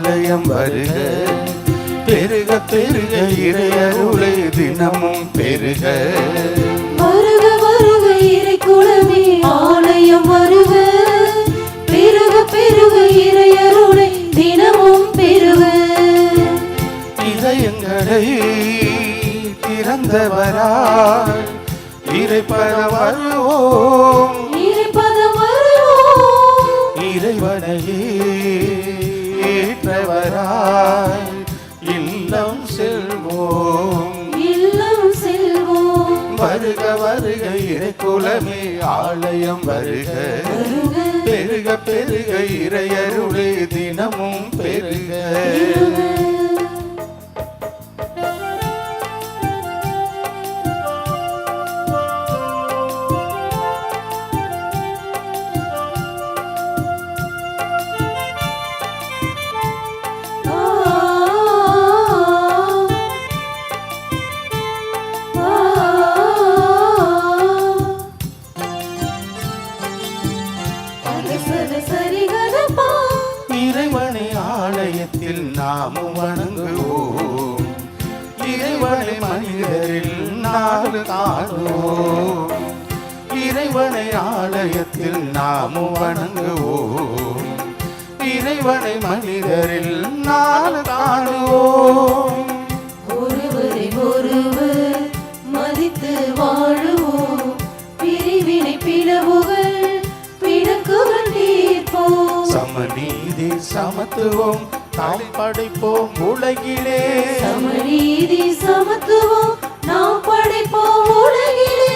ஆலயம் வருக. பெருக பெருக இறையருளே தினமும் பெருக. வருக வருக இறை குலமே ஆலயம் வருக. பெருக பெருக இறையருளே தினமும் பெருக. இதயங்களை திறந்தவராய் இறைப்பத வருவோம். இறைப்பதம் வருவோம். இறைவனையே ஏற்றவராய் இல்லம் செல்வோம். இல்லம் செல்வோம். வருக வருக இறைக்குலமே ஆலயம் வருக. பெருக பெருக இறையருளே தினமும் பெருக. இறைவனை ஆலயத்தில் நாமும் வணங்குவோம். இறைவனை மனிதரில் நாடு காணுவோம். இறைவனை ஆலயத்தில் நாமும் வணங்குவோம். இறைவனை மனிதரில் நாடு காணுவோம். ஒருவரை ஒருவர் மதித்து வாழுவோம். பிரிவினை பிளவுகள் பிணக்குகள் தீர்ப்போம். சமநீதி சமத்துவம் நாம் படைப்போம் உலகிலே. சமநீதி சமத்துவம் நாம் படைப்போம் உலகிலே.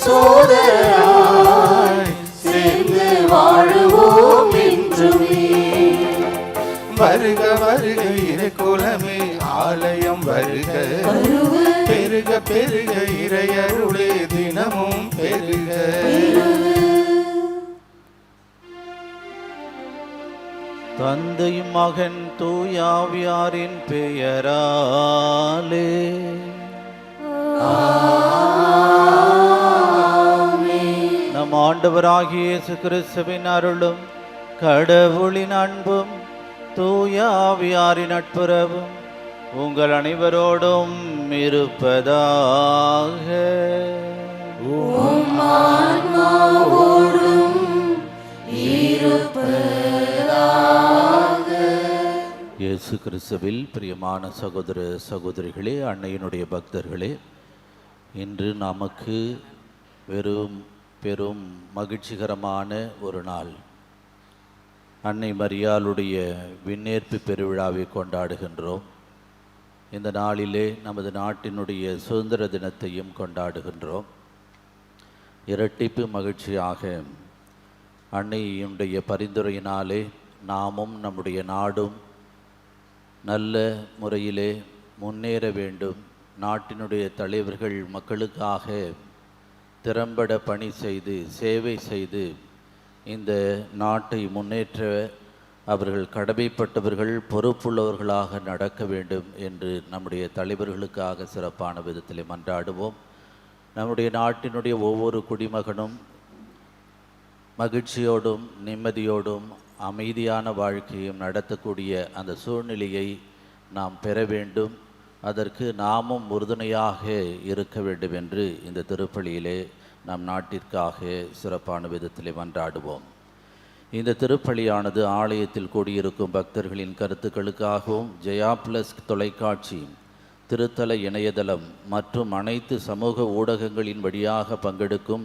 சோதராய் சேர்ந்து வாழுவோம் என்றுமே. வருக வருக இறைக்குலமே ஆலயம் வருக. பெருக பெருக இறையருளே தினமும் பெருக. தந்தையும் மகன் தூயாவியாரின் பெயராலே நம் ஆண்டவராகிய இயேசு கிறிஸ்துவின் அருளும் கடவுளின் அன்பும் தூயாவியாரின் நட்புறவும் உங்கள் அனைவரோடும் இருப்பதாக. இயேசு கிறிஸ்துவில் பிரியமான சகோதர சகோதரிகளே, அன்னையினுடைய பக்தர்களே, இன்று நமக்கு பெரும் மகிழ்ச்சிகரமான ஒரு நாள். அன்னை மரியாளுடைய விண்ணேற்பு பெருவிழாவை கொண்டாடுகின்றோம். இந்த நாளிலே நமது நாட்டினுடைய சுதந்திர தினத்தையும் கொண்டாடுகின்றோம். இரட்டிப்பு மகிழ்ச்சியாக அன்னையினுடைய பரிந்துரையினாலே நாமும் நம்முடைய நாடும் நல்ல முறையிலே முன்னேற வேண்டும். நாட்டினுடைய தலைவர்கள் மக்களுக்காக திறம்பட பணி செய்து சேவை செய்து இந்த நாட்டை முன்னேற்ற அவர்கள் கடமைப்பட்டவர்கள் பொறுப்புள்ளவர்களாக நடக்க வேண்டும் என்று நம்முடைய தலைவர்களுக்காக சிறப்பான விதத்தில் மன்றாடுவோம். நம்முடைய நாட்டினுடைய ஒவ்வொரு குடிமகனும் மகிழ்ச்சியோடும் நிம்மதியோடும் அமைதியான வாழ்க்கையும் நடத்தக்கூடிய அந்த சூழ்நிலையை நாம் பெற வேண்டும். அதற்கு நாமும் உறுதுணையாக இருக்க வேண்டும் என்று இந்த திருப்பலியிலே நம் நாட்டிற்காக சிறப்பான விதத்திலே மன்றாடுவோம். இந்த திருப்பலியானது ஆலயத்தில் கூடியிருக்கும் பக்தர்களின் கருத்துக்களுக்காகவும் ஜெயா பிளஸ் தொலைக்காட்சி, திருத்தல இணையதளம் மற்றும் அனைத்து சமூக ஊடகங்களின் வழியாக பங்கெடுக்கும்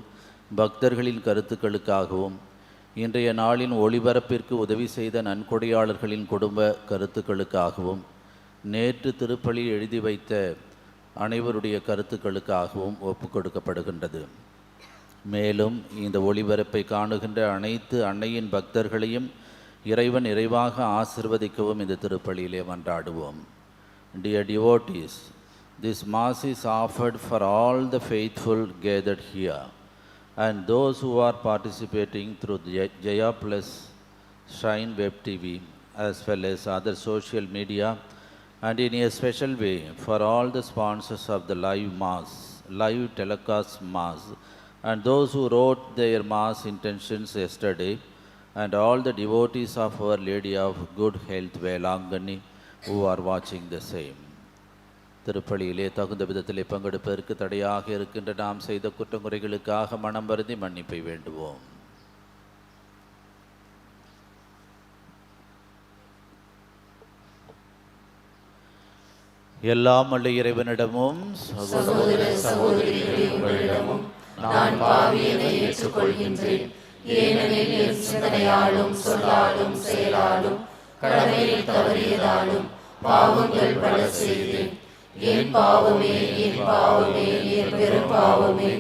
பக்தர்களின் கருத்துக்களுக்காகவும், இன்றைய நாளின் ஒளிபரப்பிற்கு உதவி செய்த நன்கொடையாளர்களின் குடும்ப கருத்துக்களுக்காகவும், நேற்று திருப்பலி எழுதி வைத்த அனைவருடைய கருத்துக்களுக்காகவும் ஒப்புக் கொடுக்கப்படுகின்றது. மேலும் இந்த ஒளிபரப்பை காணுகின்ற அனைத்து அன்னையின் பக்தர்களையும் இறைவன் நிறைவாக ஆசிர்வதிக்கவும் இந்த திருப்பலியிலே மன்றாடுவோம். Dear devotees, this Mass is offered for all the faithful gathered here and those who are participating through Jaya Plus Shrine Web TV as well as other social media, and in a special way for all the sponsors of the live telecast Mass, and those who wrote their Mass intentions yesterday and all the devotees of Our Lady of Good Health, Velangani, who are watching the same. திருப்பலியிலே தகுந்த விதத்திலே பங்கெடுப்பதற்கு தடையாக இருக்கின்ற நாம் செய்த குற்றங்குறைகளுக்காக மனம் வருந்தி மன்னிப்பை வேண்டுவோம். எல்லாம் வல்ல இறைவனிடமும் சகோதர சகோதரிகளே உங்களிடமும் நான் பாவியனை ஏற்றுக்கொள்கின்றேன். ஏனெனில் என் சிந்தனையாலும் சொல்லாலும் செயலாலும் கடமையில் தவறியதாலும் பாவங்கள் பல செய்தேன். என் பாவமே என் பாவமே என் பெரும் பாவமே.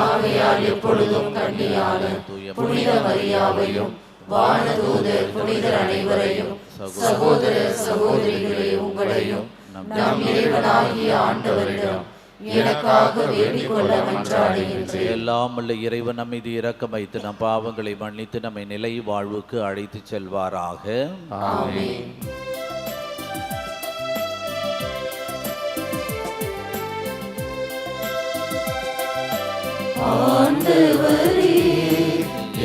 ஆகையால் எப்பொழுதும் கன்னியான புனித மரியாவையும் வானதூதர் புனிதர் அனைவரையும் சகோதர சகோதரிகளே உங்களையும் நம் இறைவனாகிய ஆண்டவரிடம் எனக்காக வேண்டிக் கொள்ள மன்றாடுகின்றேன். எல்லாம் உள்ள இறைவன் நம் மீது இரக்கம் வைத்து நம் பாவங்களை மன்னித்து நம்மை நிலை வாழ்வுக்கு அழைத்து செல்வாராக. ஆமென். ஆண்டவரே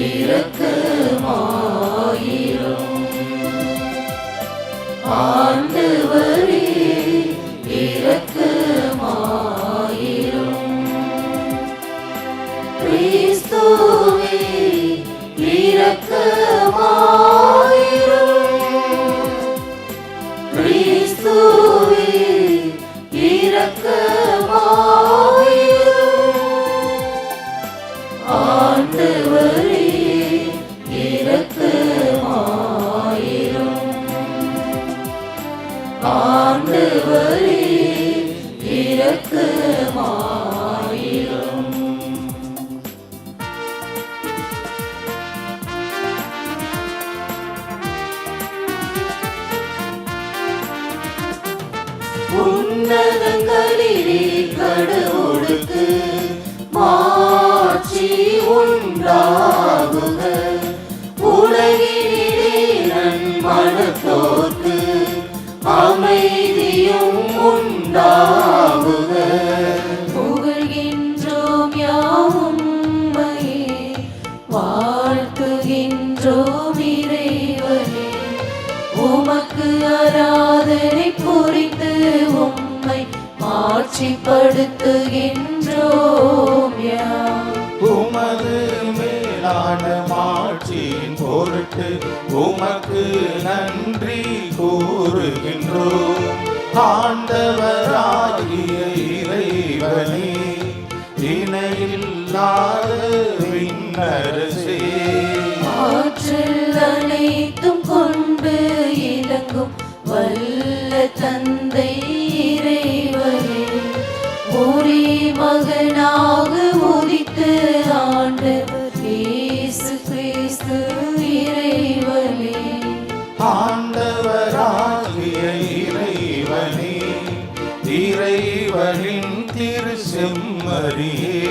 இரக்கமாயிரும். ஆண்டவரே இரக்கமாயிரும். கிறிஸ்துவே இரக்கமாயிரும். கிறிஸ்துவே இரக்கமாயிரும். ஆண்டவரே இரக்கமாயிரும். ஆண்டவரே இரக்கமாயிரும். உன்னதங்களிலே கடவுளுக்கு மாட்சி உண்டாகுக. உலகினிலே நன்மனத்தோர்க்கு அமைதியும் உண்டாகுக. புகழ்கின்றோம் யாவும் உம்மையே, வாழ்த்துகின்றோம் இறைவனே. உமக்கு ஆராதனை புரிந்து உம்மை மாட்சிப்படுத்துகின்றோம் யாம். உமது மேலான மாட்சியின் பொருட்டு உமக்கு நன்றி கூறுகின்றோம். ஆண்டவராகிய இறைவனே, இணையில்லாத விண்ணரசே, ஆற்றல் அனைத்தும் கொண்டு இலங்கும் வல்ல தந்தை இறைவனே, ஒரே மகனாக உதித்து ஆண்டவர் இயேசு கிறிஸ்து இறைவனே. ஆண்டவராகிய இறைவனே, இறைவனின் திருச்செம்மறியே,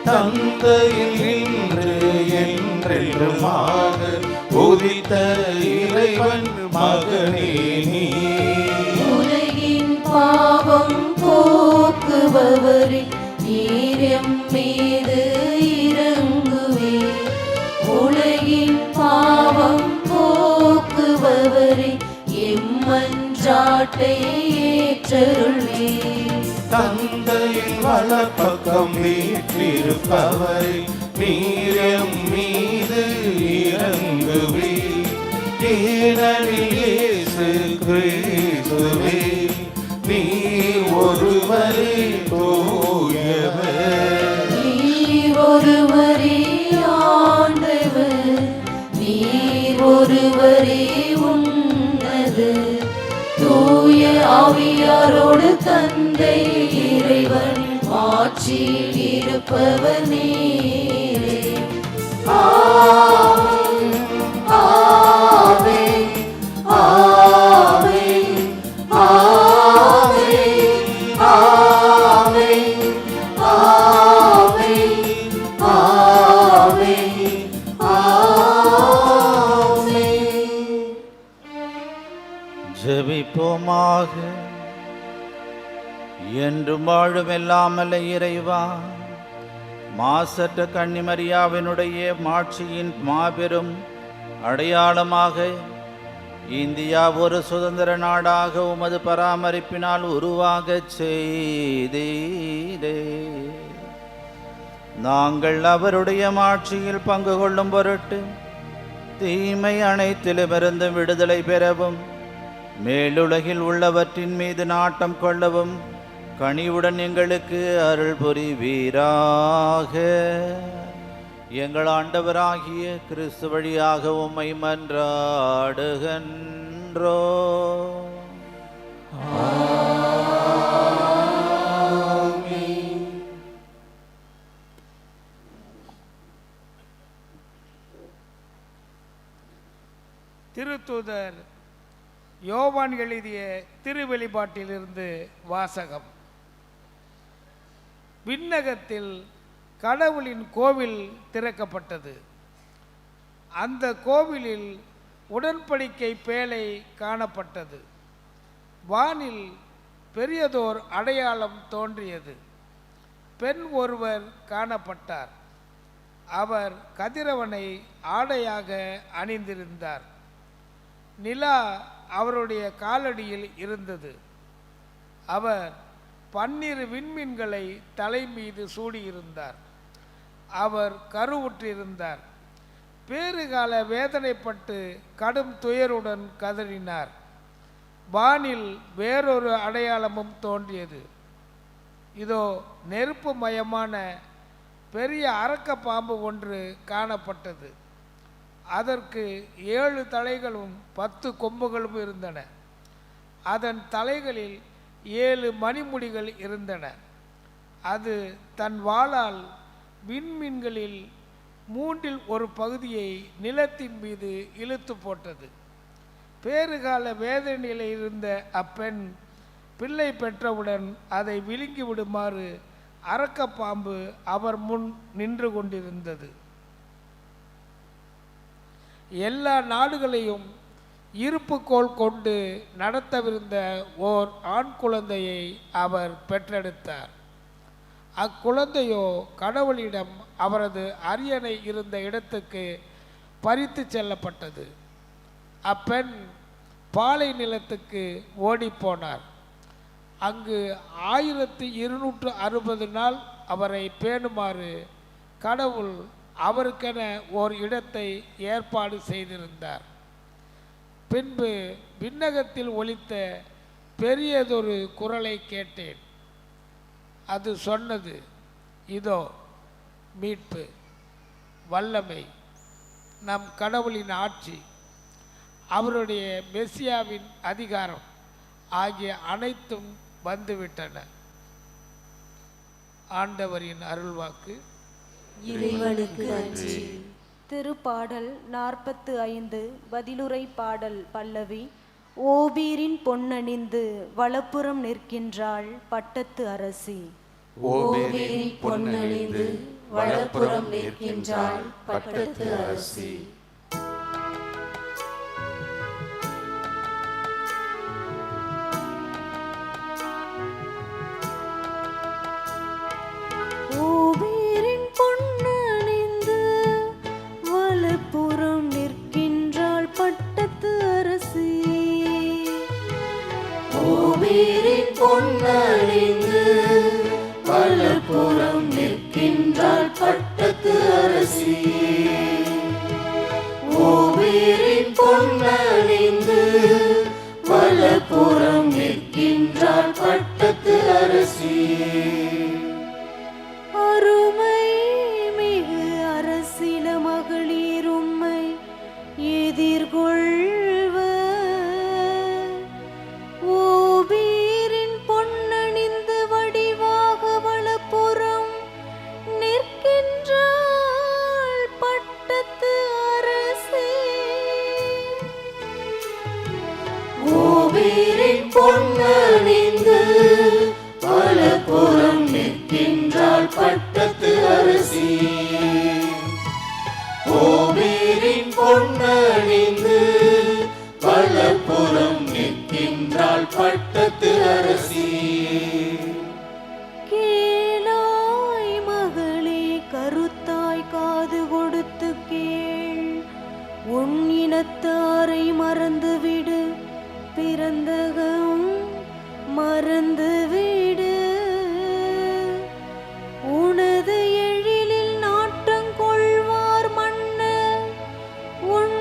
தந்தையில் நின்று என்றென்றுமாக உதித்த இறைவன் மகனே நீ. உலகின் பாவம் போக்குபவரே, நீர் எம் மீது இரங்குவே. உலகின் பாவம் போக்குபவரே, எம் மன்றாட்டை ஏற்றருள்வே. தந்தையின் வலப்பக்கம் வீற்றிருப்பவரை நீர் எம் மீது இறங்குவே. ஏனெனில் இயேசு கிறிஸ்துவே, நீ ஒருவரே தூயவர். நீர் ஒருவரே ஆண்டவர், நீர் ஒருவரே உன்னது. தூய ஆவியாரோடு தந்தை இறைவன் ஆட்சியில் இருப்பவர் நீரே. ஆமென், ஆமென், ஆமென், ஆமென், ஆமென், ஆமென், ஆமென், ஆமென். ஜெபிப்போமாக. என்றும் வாழும் எல்லாமல்ல இறைவா, மாசற்ற கன்னிமரியாவினுடைய மாட்சியின் மாபெரும் அடையாளமாக இந்தியா ஒரு சுதந்திர நாடாக உமது பராமரிப்பினால் உருவாகச் செய்தீரே. நாங்கள் அவருடைய மாட்சியில் பங்கு கொள்ளும் பொருட்டு தீமை அனைத்திலுமிருந்து விடுதலை பெறவும் மேலுலகில் உள்ளவற்றின் மீது நாட்டம் கொள்ளவும் கனிவுடன் எங்களுக்கு அருள் புரிவீராக. எங்கள் ஆண்டவராகிய கிறிஸ்து வழியாக உம்மை மன்றாடுகின்றோ. திருத்தூதர் யோவான் எழுதிய திருவெளிப்பாட்டிலிருந்து வாசகம். விண்ணகத்தில் கடவுளின் கோவில் திறக்கப்பட்டது. அந்த கோவிலில் உடன்படிக்கை பேழை காணப்பட்டது. வானில் பெரியதோர் அடையாளம் தோன்றியது. பெண் ஒருவர் காணப்பட்டார். அவர் கதிரவனை ஆடையாக அணிந்திருந்தார். நிலா அவருடைய காலடியில் இருந்தது. அவர் 12 விண்மீன்களை தலை மீது சூடியிருந்தார். அவர் கருவுற்றிருந்தார். பேறுகால வேதனைப்பட்டு கடும் துயருடன் கதறினார். வானில் வேறொரு அடையாளமும் தோன்றியது. இதோ நெருப்பு மயமான பெரிய அரக்க பாம்பு ஒன்று காணப்பட்டது. அதற்கு 7 தலைகளும் 10 கொம்புகளும் இருந்தன. அதன் தலைகளில் 7 மணிமுடிகள் இருந்தன. அது தன் வாளால் விண்மீன்களில் 3இல் ஒரு பகுதியை நிலத்தின் மீது இழுத்து போட்டது. பேறுகால வேதனையில் இருந்த அப்பெண் பிள்ளை பெற்றவுடன் அதை விழுங்கி விடுமாறு அரக்க பாம்பு அவர் முன் நின்று கொண்டிருந்தது. எல்லா நாடுகளையும் இருப்புக்கோள் கொண்டு நடத்தவிருந்த ஓர் ஆண் குழந்தையை அவர் பெற்றெடுத்தார். அக்குழந்தையோ கடவுளிடம் அவரது அரியணை இருந்த இடத்துக்கு பறித்து செல்லப்பட்டது. அப்பெண் பாலை நிலத்துக்கு ஓடிப்போனார். அங்கு 1260 நாள் அவரை பேணுமாறு கடவுள் அவருக்கென ஓர் இடத்தை ஏற்பாடு செய்திருந்தார். பின்பு விண்ணகத்தில் ஒலித்த பெரியதொரு குரலை கேட்டேன். அது சொன்னது, இதோ மீட்பு, வல்லமை, நம் கடவுளின் ஆட்சி, அவருடைய மெசியாவின் அதிகாரம் ஆகிய அனைத்தும் வந்துவிட்டன. ஆண்டவரின் அருள்வாக்கு. இறைவனுக்கு நன்றி. திருப்பாடல் 45 பதிலுரை பாடல் பல்லவி. ஓபீரின் பொன்னணிந்து வலப்புறம் நிற்கின்றாள் பட்டத்து அரசி. ஓபீரின் பொன்னணிந்து வலப்புறம் நிற்கின்றாள் பட்டத்து அரசி. ஓபீரின் பொன்னணிந்து வலப்புறம் நிற்கின்றாள் பட்டத்து அரசி. ஓபீரின் பொன்னணிந்து வலப்புறம் நிற்கின்றாள் பட்டத்து அரசி. ஓபீரின் பொன்னணிந்து வலப்புறம் நிற்கின்றாள் பட்டத்து அரசி. அருமை மிகு அரசில மகளிர் உம்மை எதிர்கொள்வ. ஓபீரின் பொன்னணிந்து வடிவாக வலப்புறம் நிற்கின்றாள் பட்டத்து அரசி. ஓபீரின் பொன்னணிந்து வலப்புறம் நிற்கின்றாள் பட்டத்து அரசி. ஓபீரின் பொன்னணிந்து வலப்புறம் நிற்கின்றாள் பட்டத்து அரசி. கேளாய் மகளே, கருத்தாய் காது கொடுத்து கேள். உன் பிறந்தகம் மறந்து விடு. உனது எழிலில் நாட்டம் கொள்வார் மன்னர் உன்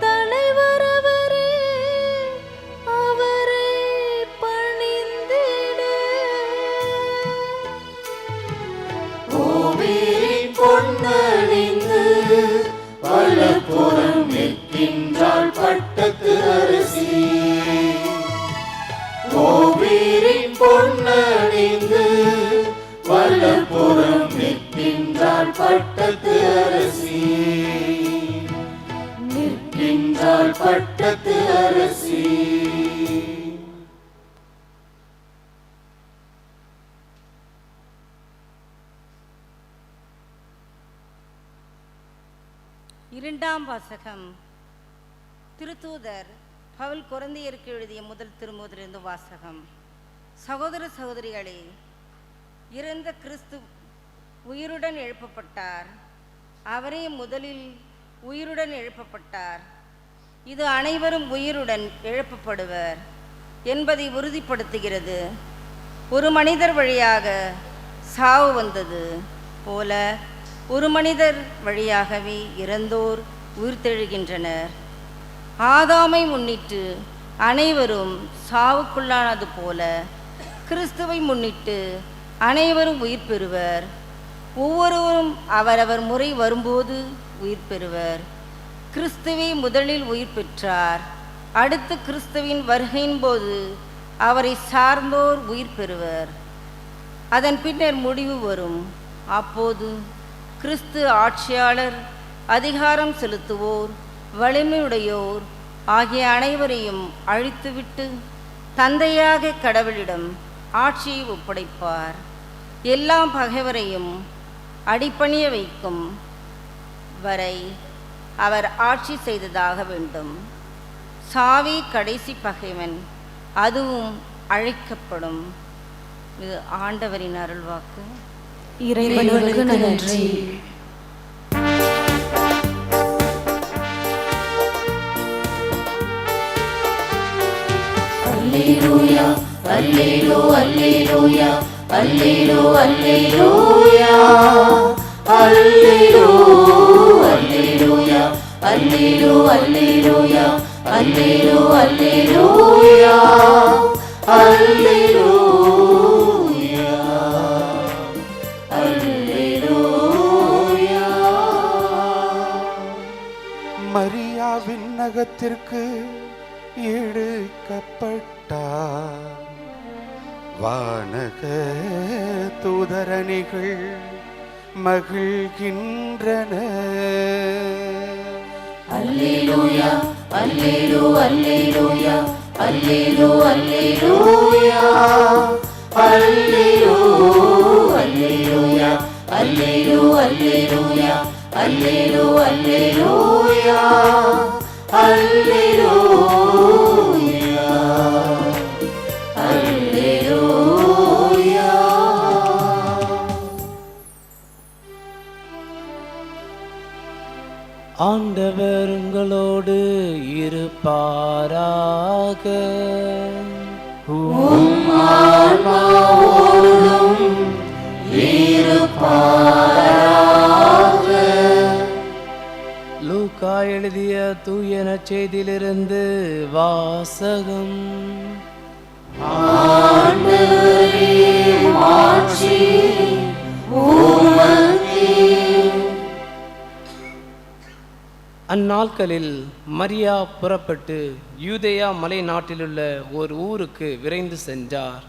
தலைவர் அவரே, அவரை பணிந்திடு. கோமேரின் பொன்னணிந்து வலப்புறம் நிற்கின்றாள் பட்டத்து அரசி. கோமேரின் பொன்னணிந்து வலப்புறம் நிற்கின்றாள் பட்டத்து அரசி. நிற்கின்றாள் பட்டத்து அரசி. இரண்டாம் வாசகம். திருத்தூதர் பவுல் கொரிந்தியருக்கு எழுதிய முதல் திருமுகத்திலிருந்து வாசகம். சகோதர சகோதரிகளே, இறந்த கிறிஸ்து உயிருடன் எழுப்பப்பட்டார். அவரே முதலில் உயிருடன் எழுப்பப்பட்டார். இது அனைவரும் உயிருடன் எழுப்பப்படுவர் என்பதை உறுதிப்படுத்துகிறது. ஒரு மனிதர் வழியாக சாவு வந்தது போல ஒரு மனிதர் வழியாகவே இறந்தோர் உயிர்த்தெழுகின்றனர். ஆதாமை முன்னிட்டு அனைவரும் சாவுக்குள்ளானது போல கிறிஸ்துவை முன்னிட்டு அனைவரும் உயிர் பெறுவர். ஒவ்வொருவரும் அவரவர் முறை வரும்போது உயிர் பெறுவர். கிறிஸ்துவே முதலில் உயிர் பெற்றார். அடுத்து கிறிஸ்துவின் வருகையின் போது அவரை சார்ந்தோர் உயிர் பெறுவர். அதன் பின்னர் முடிவு வரும். அப்போது கிறிஸ்து ஆட்சியாளர், அதிகாரம் செலுத்துவோர், வலிமையுடையோர் ஆகிய அனைவரையும் அழித்துவிட்டு தந்தையாக கடவுளிடம் ஆட்சியை ஒப்படைப்பார். எல்லா பகைவரையும் அடிபணிய வைக்கும் வரை அவர் ஆட்சி செய்ததாக வேண்டும். சாவே கடைசி பகைவன், அதுவும் அழைக்கப்படும். இது ஆண்டவரின் அருள்வாக்கு. இறைவனுக்கு நன்றி. அல்லேலூயா அல்லேலூ அல்லேலூயா அல்லேலூ அல்லேலூயா அல்லேலூ அல்லேலூயா அல்லேலூ அல்லேலூயா அல்லேலூ அல்லேலூயா அல்லேலூயா அல்லேலூயா. மரியா விண்ணகத்திற்கு எடுக்கப்பட்டார். வானக தூதரணிகள் மகிழ்கின்றன. அல்லேலூயா அல்லேலூ அல்லேலூயா அல்லேலூ அல்லேலூயா அல்லேலூ அல்லேலூயா அல்லேலூ அல்லேலூயா அல்லேலூ அல்லேலூயா அல்லேலூயா அல்லேலூயா. ஆண்டவர் உங்களோடு இருப்பாராக. உம் ஆன்மாவோடும் இருப்பாராக. லூக்கா எழுதிய தூய நற்செய்தியிலிருந்து வாசகம். ஆண்டவரே மாட்சி உமக்கே. அந்நாட்களில் மரியா புறப்பட்டு யூதேயா மலை நாட்டிலுள்ள ஒரு ஊருக்கு விரைந்து சென்றார்.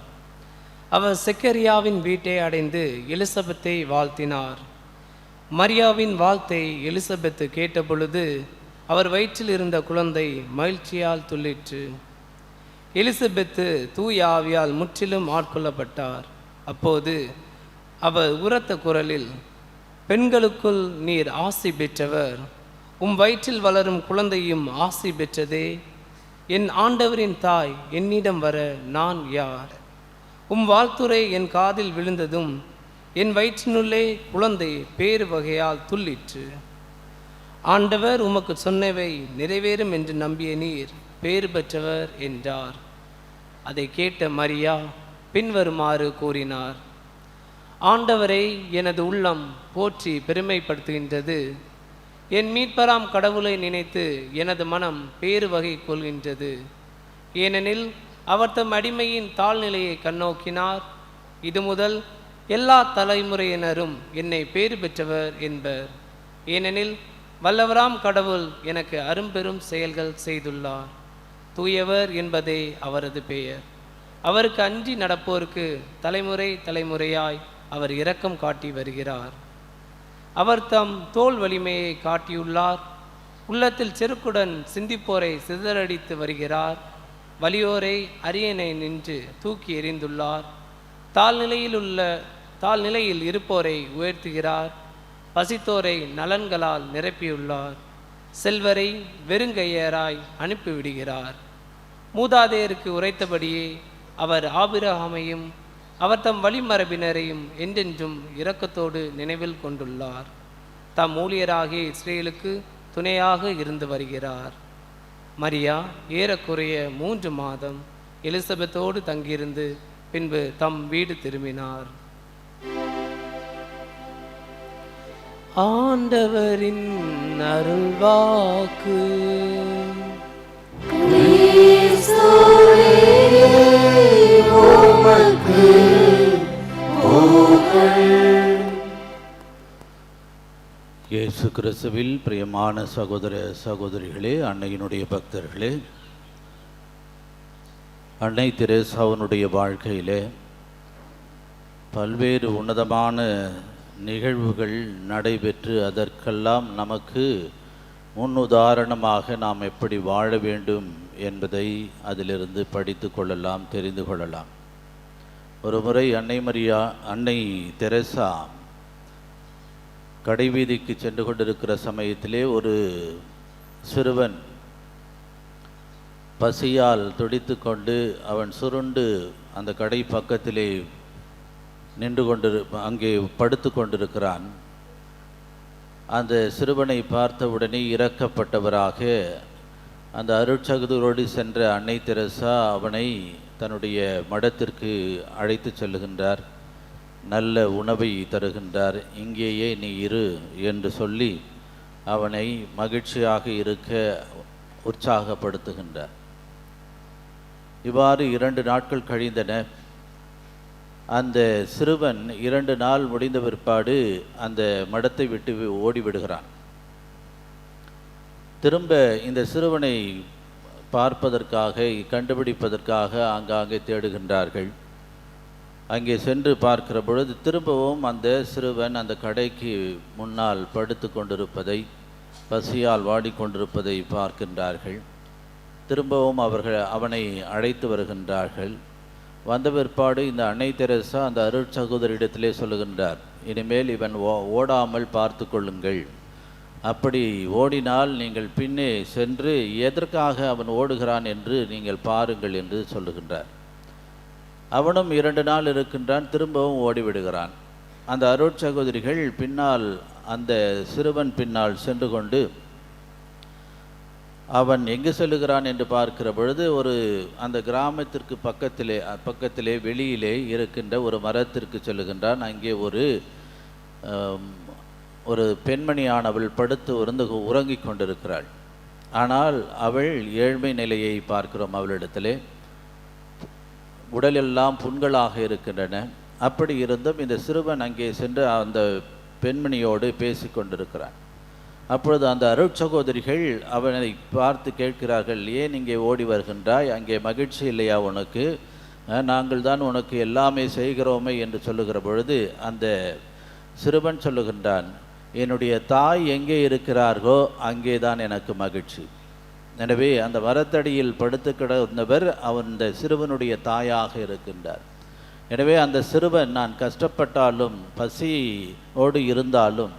அவர் செக்கரியாவின் வீட்டை அடைந்து எலிசபெத்தை வாழ்த்தினார். மரியாவின் வாழ்த்தை எலிசபெத்து கேட்டபொழுது அவர் வயிற்றில் இருந்த குழந்தை மகிழ்ச்சியால் துள்ளிற்று. எலிசபெத்து தூய ஆவியால் முற்றிலும் ஆட்கொள்ளப்பட்டார். அப்போது அவர் உரத்த குரலில், பெண்களுக்குள் நீர் ஆசி பெற்றவர், உம் வயிற்றில் வளரும் குழந்தையும் ஆசி பெற்றதே. என் ஆண்டவரின் தாய் என்னிடம் வர நான் யார்? உம் வாழ்த்துரை என் காதில் விழுந்ததும் என் வயிற்றினுள்ளே குழந்தை பேறு வகையால் துள்ளிற்று. ஆண்டவர் உமக்கு சொன்னவை நிறைவேறும் என்று நம்பிய நீர் பேறு பெற்றவர் என்றார். அதை கேட்ட மரியா பின்வருமாறு கூறினார்: ஆண்டவரை எனது உள்ளம் போற்றி பெருமைப்படுத்துகின்றது. என் மீட்பராம் கடவுளை நினைத்து எனது மனம் பேறு வகை கொள்கின்றது. ஏனெனில் அவர் தம் அடிமையின் தாழ்நிலையை கண்ணோக்கினார். இது முதல் எல்லா தலைமுறையினரும் என்னை பேறு பெற்றவர் என்பர். ஏனெனில் வல்லவராம் கடவுள் எனக்கு அரும்பெரும் செயல்கள் செய்துள்ளார். தூயவர் என்பதே அவரது பெயர். அவருக்கு அஞ்சி நடப்போருக்கு தலைமுறை தலைமுறையாய் அவர் இரக்கம் காட்டி வருகிறார். அவர் தம் தோல் வலிமையை காட்டியுள்ளார். உள்ளத்தில் செருக்குடன் சிந்திப்போரை சிதறடித்து வருகிறார். வலியோரை அரியணை நின்று தூக்கி எறிந்துள்ளார். தாழ்நிலையில் இருப்போரை உயர்த்துகிறார். பசித்தோரை நலன்களால் நிரப்பியுள்ளார். செல்வரை வெறுங்கையராய் அனுப்பிவிடுகிறார். மூதாதையருக்கு உரைத்தபடியே அவர் ஆபிரகாமையும் அவர் தம் வழிமரபினரையும் என்றென்றும் இரக்கத்தோடு நினைவில் கொண்டுள்ளார். தம் ஊழியராகிய இஸ்ரேலுக்கு துணையாக இருந்து வருகிறார். மரியா ஏறக்குறைய 3 மாதம் எலிசபெத்தோடு தங்கியிருந்து பின்பு தம் வீடு திரும்பினார். ஆண்டவரின் அருள்வாக்கு. இயேசு கிறிஸ்துவில் பிரியமான சகோதர சகோதரிகளே, அன்னையினுடைய பக்தர்களே, அன்னை தெரேசாவினுடைய வாழ்க்கையிலே பல்வேறு உன்னதமான நிகழ்வுகள் நடைபெற்று அதற்கெல்லாம் நமக்கு முன்னுதாரணமாக நாம் எப்படி வாழ வேண்டும் என்பதை அதிலிருந்து படித்து கொள்ளலாம், தெரிந்து கொள்ளலாம். ஒரு முறை அன்னை தெரேசா கடைவீதிக்கு சென்று கொண்டிருக்கிற சமயத்திலே ஒரு சிறுவன் பசியால் துடித்து கொண்டு அவன் சுருண்டு அந்த கடை பக்கத்திலே அங்கே படுத்து கொண்டிருக்கிறான். அந்த சிறுவனை பார்த்தவுடனே இரக்கப்பட்டவராக அந்த அருட்சகோதரோடு சென்ற அன்னை தெரேசா அவனை தன்னுடைய மடத்திற்கு அழைத்து செல்லுகின்றார். நல்ல உணவை தருகின்றார். இங்கேயே நீ இரு என்று சொல்லி அவனை மகிழ்ச்சியாக இருக்க உற்சாகப்படுத்துகின்றார். இவ்வாறு 2 நாட்கள் கழிந்தன. அந்த சிறுவன் 2 நாள் முடிந்த பிற்பாடு அந்த மடத்தை விட்டு ஓடிவிடுகிறான். திரும்ப இந்த சிறுவனை பார்ப்பதற்காக, கண்டுபிடிப்பதற்காக ஆங்காங்கே தேடுகின்றார்கள். அங்கே சென்று பார்க்கிற பொழுது திரும்பவும் அந்த சிறுவன் அந்த கடைக்கு முன்னால் படுத்து கொண்டிருப்பதை, பசியால் வாடிக்கொண்டிருப்பதை பார்க்கின்றார்கள். திரும்பவும் அவனை அழைத்து வருகின்றார்கள். வந்த பிற்பாடு இந்த அன்னை தெரேசா அந்த அருட்சகோதரிடத்திலே சொல்லுகின்றார், இனிமேல் இவன் ஓடாமல் பார்த்து கொள்ளுங்கள். அப்படி ஓடினால் நீங்கள் பின்னே சென்று எதற்காக அவன் ஓடுகிறான் என்று நீங்கள் பாருங்கள் என்று சொல்லுகின்றார். அவனும் 2 நாள் இருக்கின்றான், திரும்பவும் ஓடிவிடுகிறான். அந்த அருட்சகோதரிகள் பின்னால், அந்த சிறுவன் பின்னால் சென்று கொண்டு அவன் எங்கு செல்லுகிறான் என்று பார்க்கிற பொழுது அந்த கிராமத்திற்கு பக்கத்திலே வெளியிலே இருக்கின்ற ஒரு மரத்திற்கு செல்லுகின்றான். அங்கே ஒரு பெண்மணியானவள் படுத்து உறங்கிக் கொண்டிருக்கிறாள். ஆனால் அவள் ஏழ்மை நிலையை பார்க்கிறோம். அவளிடத்திலே உடலெல்லாம் புண்களாக இருக்கின்றன. அப்படி இருந்தும் இந்த சிறுவன் அங்கே சென்று அந்த பெண்மணியோடு பேசி கொண்டிருக்கிறான். அப்பொழுது அந்த அருட்சகோதரிகள் அவனை பார்த்து கேட்கிறார்கள், ஏன் இங்கே ஓடி வருகின்றாய்? அங்கே மகிழ்ச்சி இல்லையா உனக்கு? நாங்கள் தான் உனக்கு எல்லாமே செய்கிறோமே என்று சொல்லுகிற பொழுது அந்த சிறுவன் சொல்லுகின்றான், என்னுடைய தாய் எங்கே இருக்கிறார்களோ அங்கே தான் எனக்கு மகிழ்ச்சி. எனவே அந்த மரத்தடியில் படுத்து கிடந்தவர் அந்த சிறுவனுடைய தாயாக இருக்கின்றார். எனவே அந்த சிறுவன், நான் கஷ்டப்பட்டாலும் பசியோடு இருந்தாலும்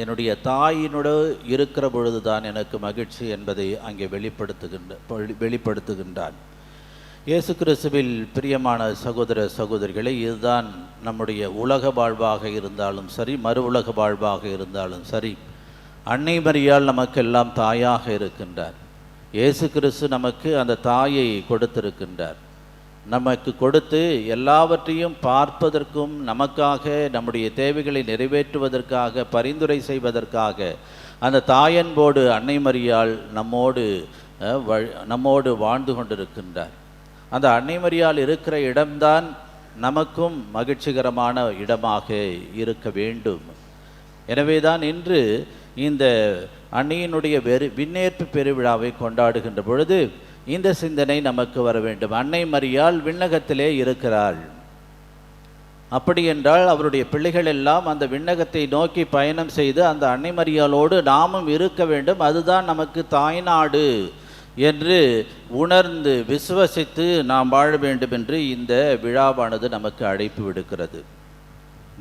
என்னுடைய தாயினோடு இருக்கிற பொழுது தான் எனக்கு மகிழ்ச்சி என்பதை அங்கே வெளிப்படுத்துகின்றான். இயேசு கிறிஸ்துவில் பிரியமான சகோதர சகோதரிகளை, இதுதான் நம்முடைய உலக வாழ்வாக இருந்தாலும் சரி, மறு உலக வாழ்வாக இருந்தாலும் சரி, அன்னை மரியாள் நமக்கெல்லாம் தாயாக இருக்கின்றார். இயேசு கிறிஸ்து நமக்கு அந்த தாயை கொடுத்திருக்கின்றார். நமக்கு கொடுத்து எல்லாவற்றையும் பார்ப்பதற்கும், நமக்காக நம்முடைய தேவைகளை நிறைவேற்றுவதற்காக, பரிந்துரை செய்வதற்காக அந்த தாயன்போடு அன்னை மரியாள் நம்மோடு வாழ்ந்து கொண்டிருக்கின்றார். அந்த அன்னை மரியாள் இருக்கிற இடம்தான் நமக்கும் மகிழ்ச்சிகரமான இடமாக இருக்க வேண்டும். எனவேதான் இன்று இந்த அன்னையினுடைய விண்ணேற்பு பெருவிழாவை கொண்டாடுகின்ற பொழுது இந்த சிந்தனை நமக்கு வர வேண்டும். அன்னை மரியாள் விண்ணகத்திலே இருக்கிறாள். அப்படி என்றால் அவருடைய பிள்ளைகள் எல்லாம் அந்த விண்ணகத்தை நோக்கி பயணம் செய்து அந்த அன்னை மரியாளோடு நாமும் இருக்க வேண்டும். அதுதான் நமக்கு தாய்நாடு என்று உணர்ந்து விசுவசித்து நாம் வாழ வேண்டும் என்று இந்த விழாவானது நமக்கு அழைப்பு விடுக்கிறது.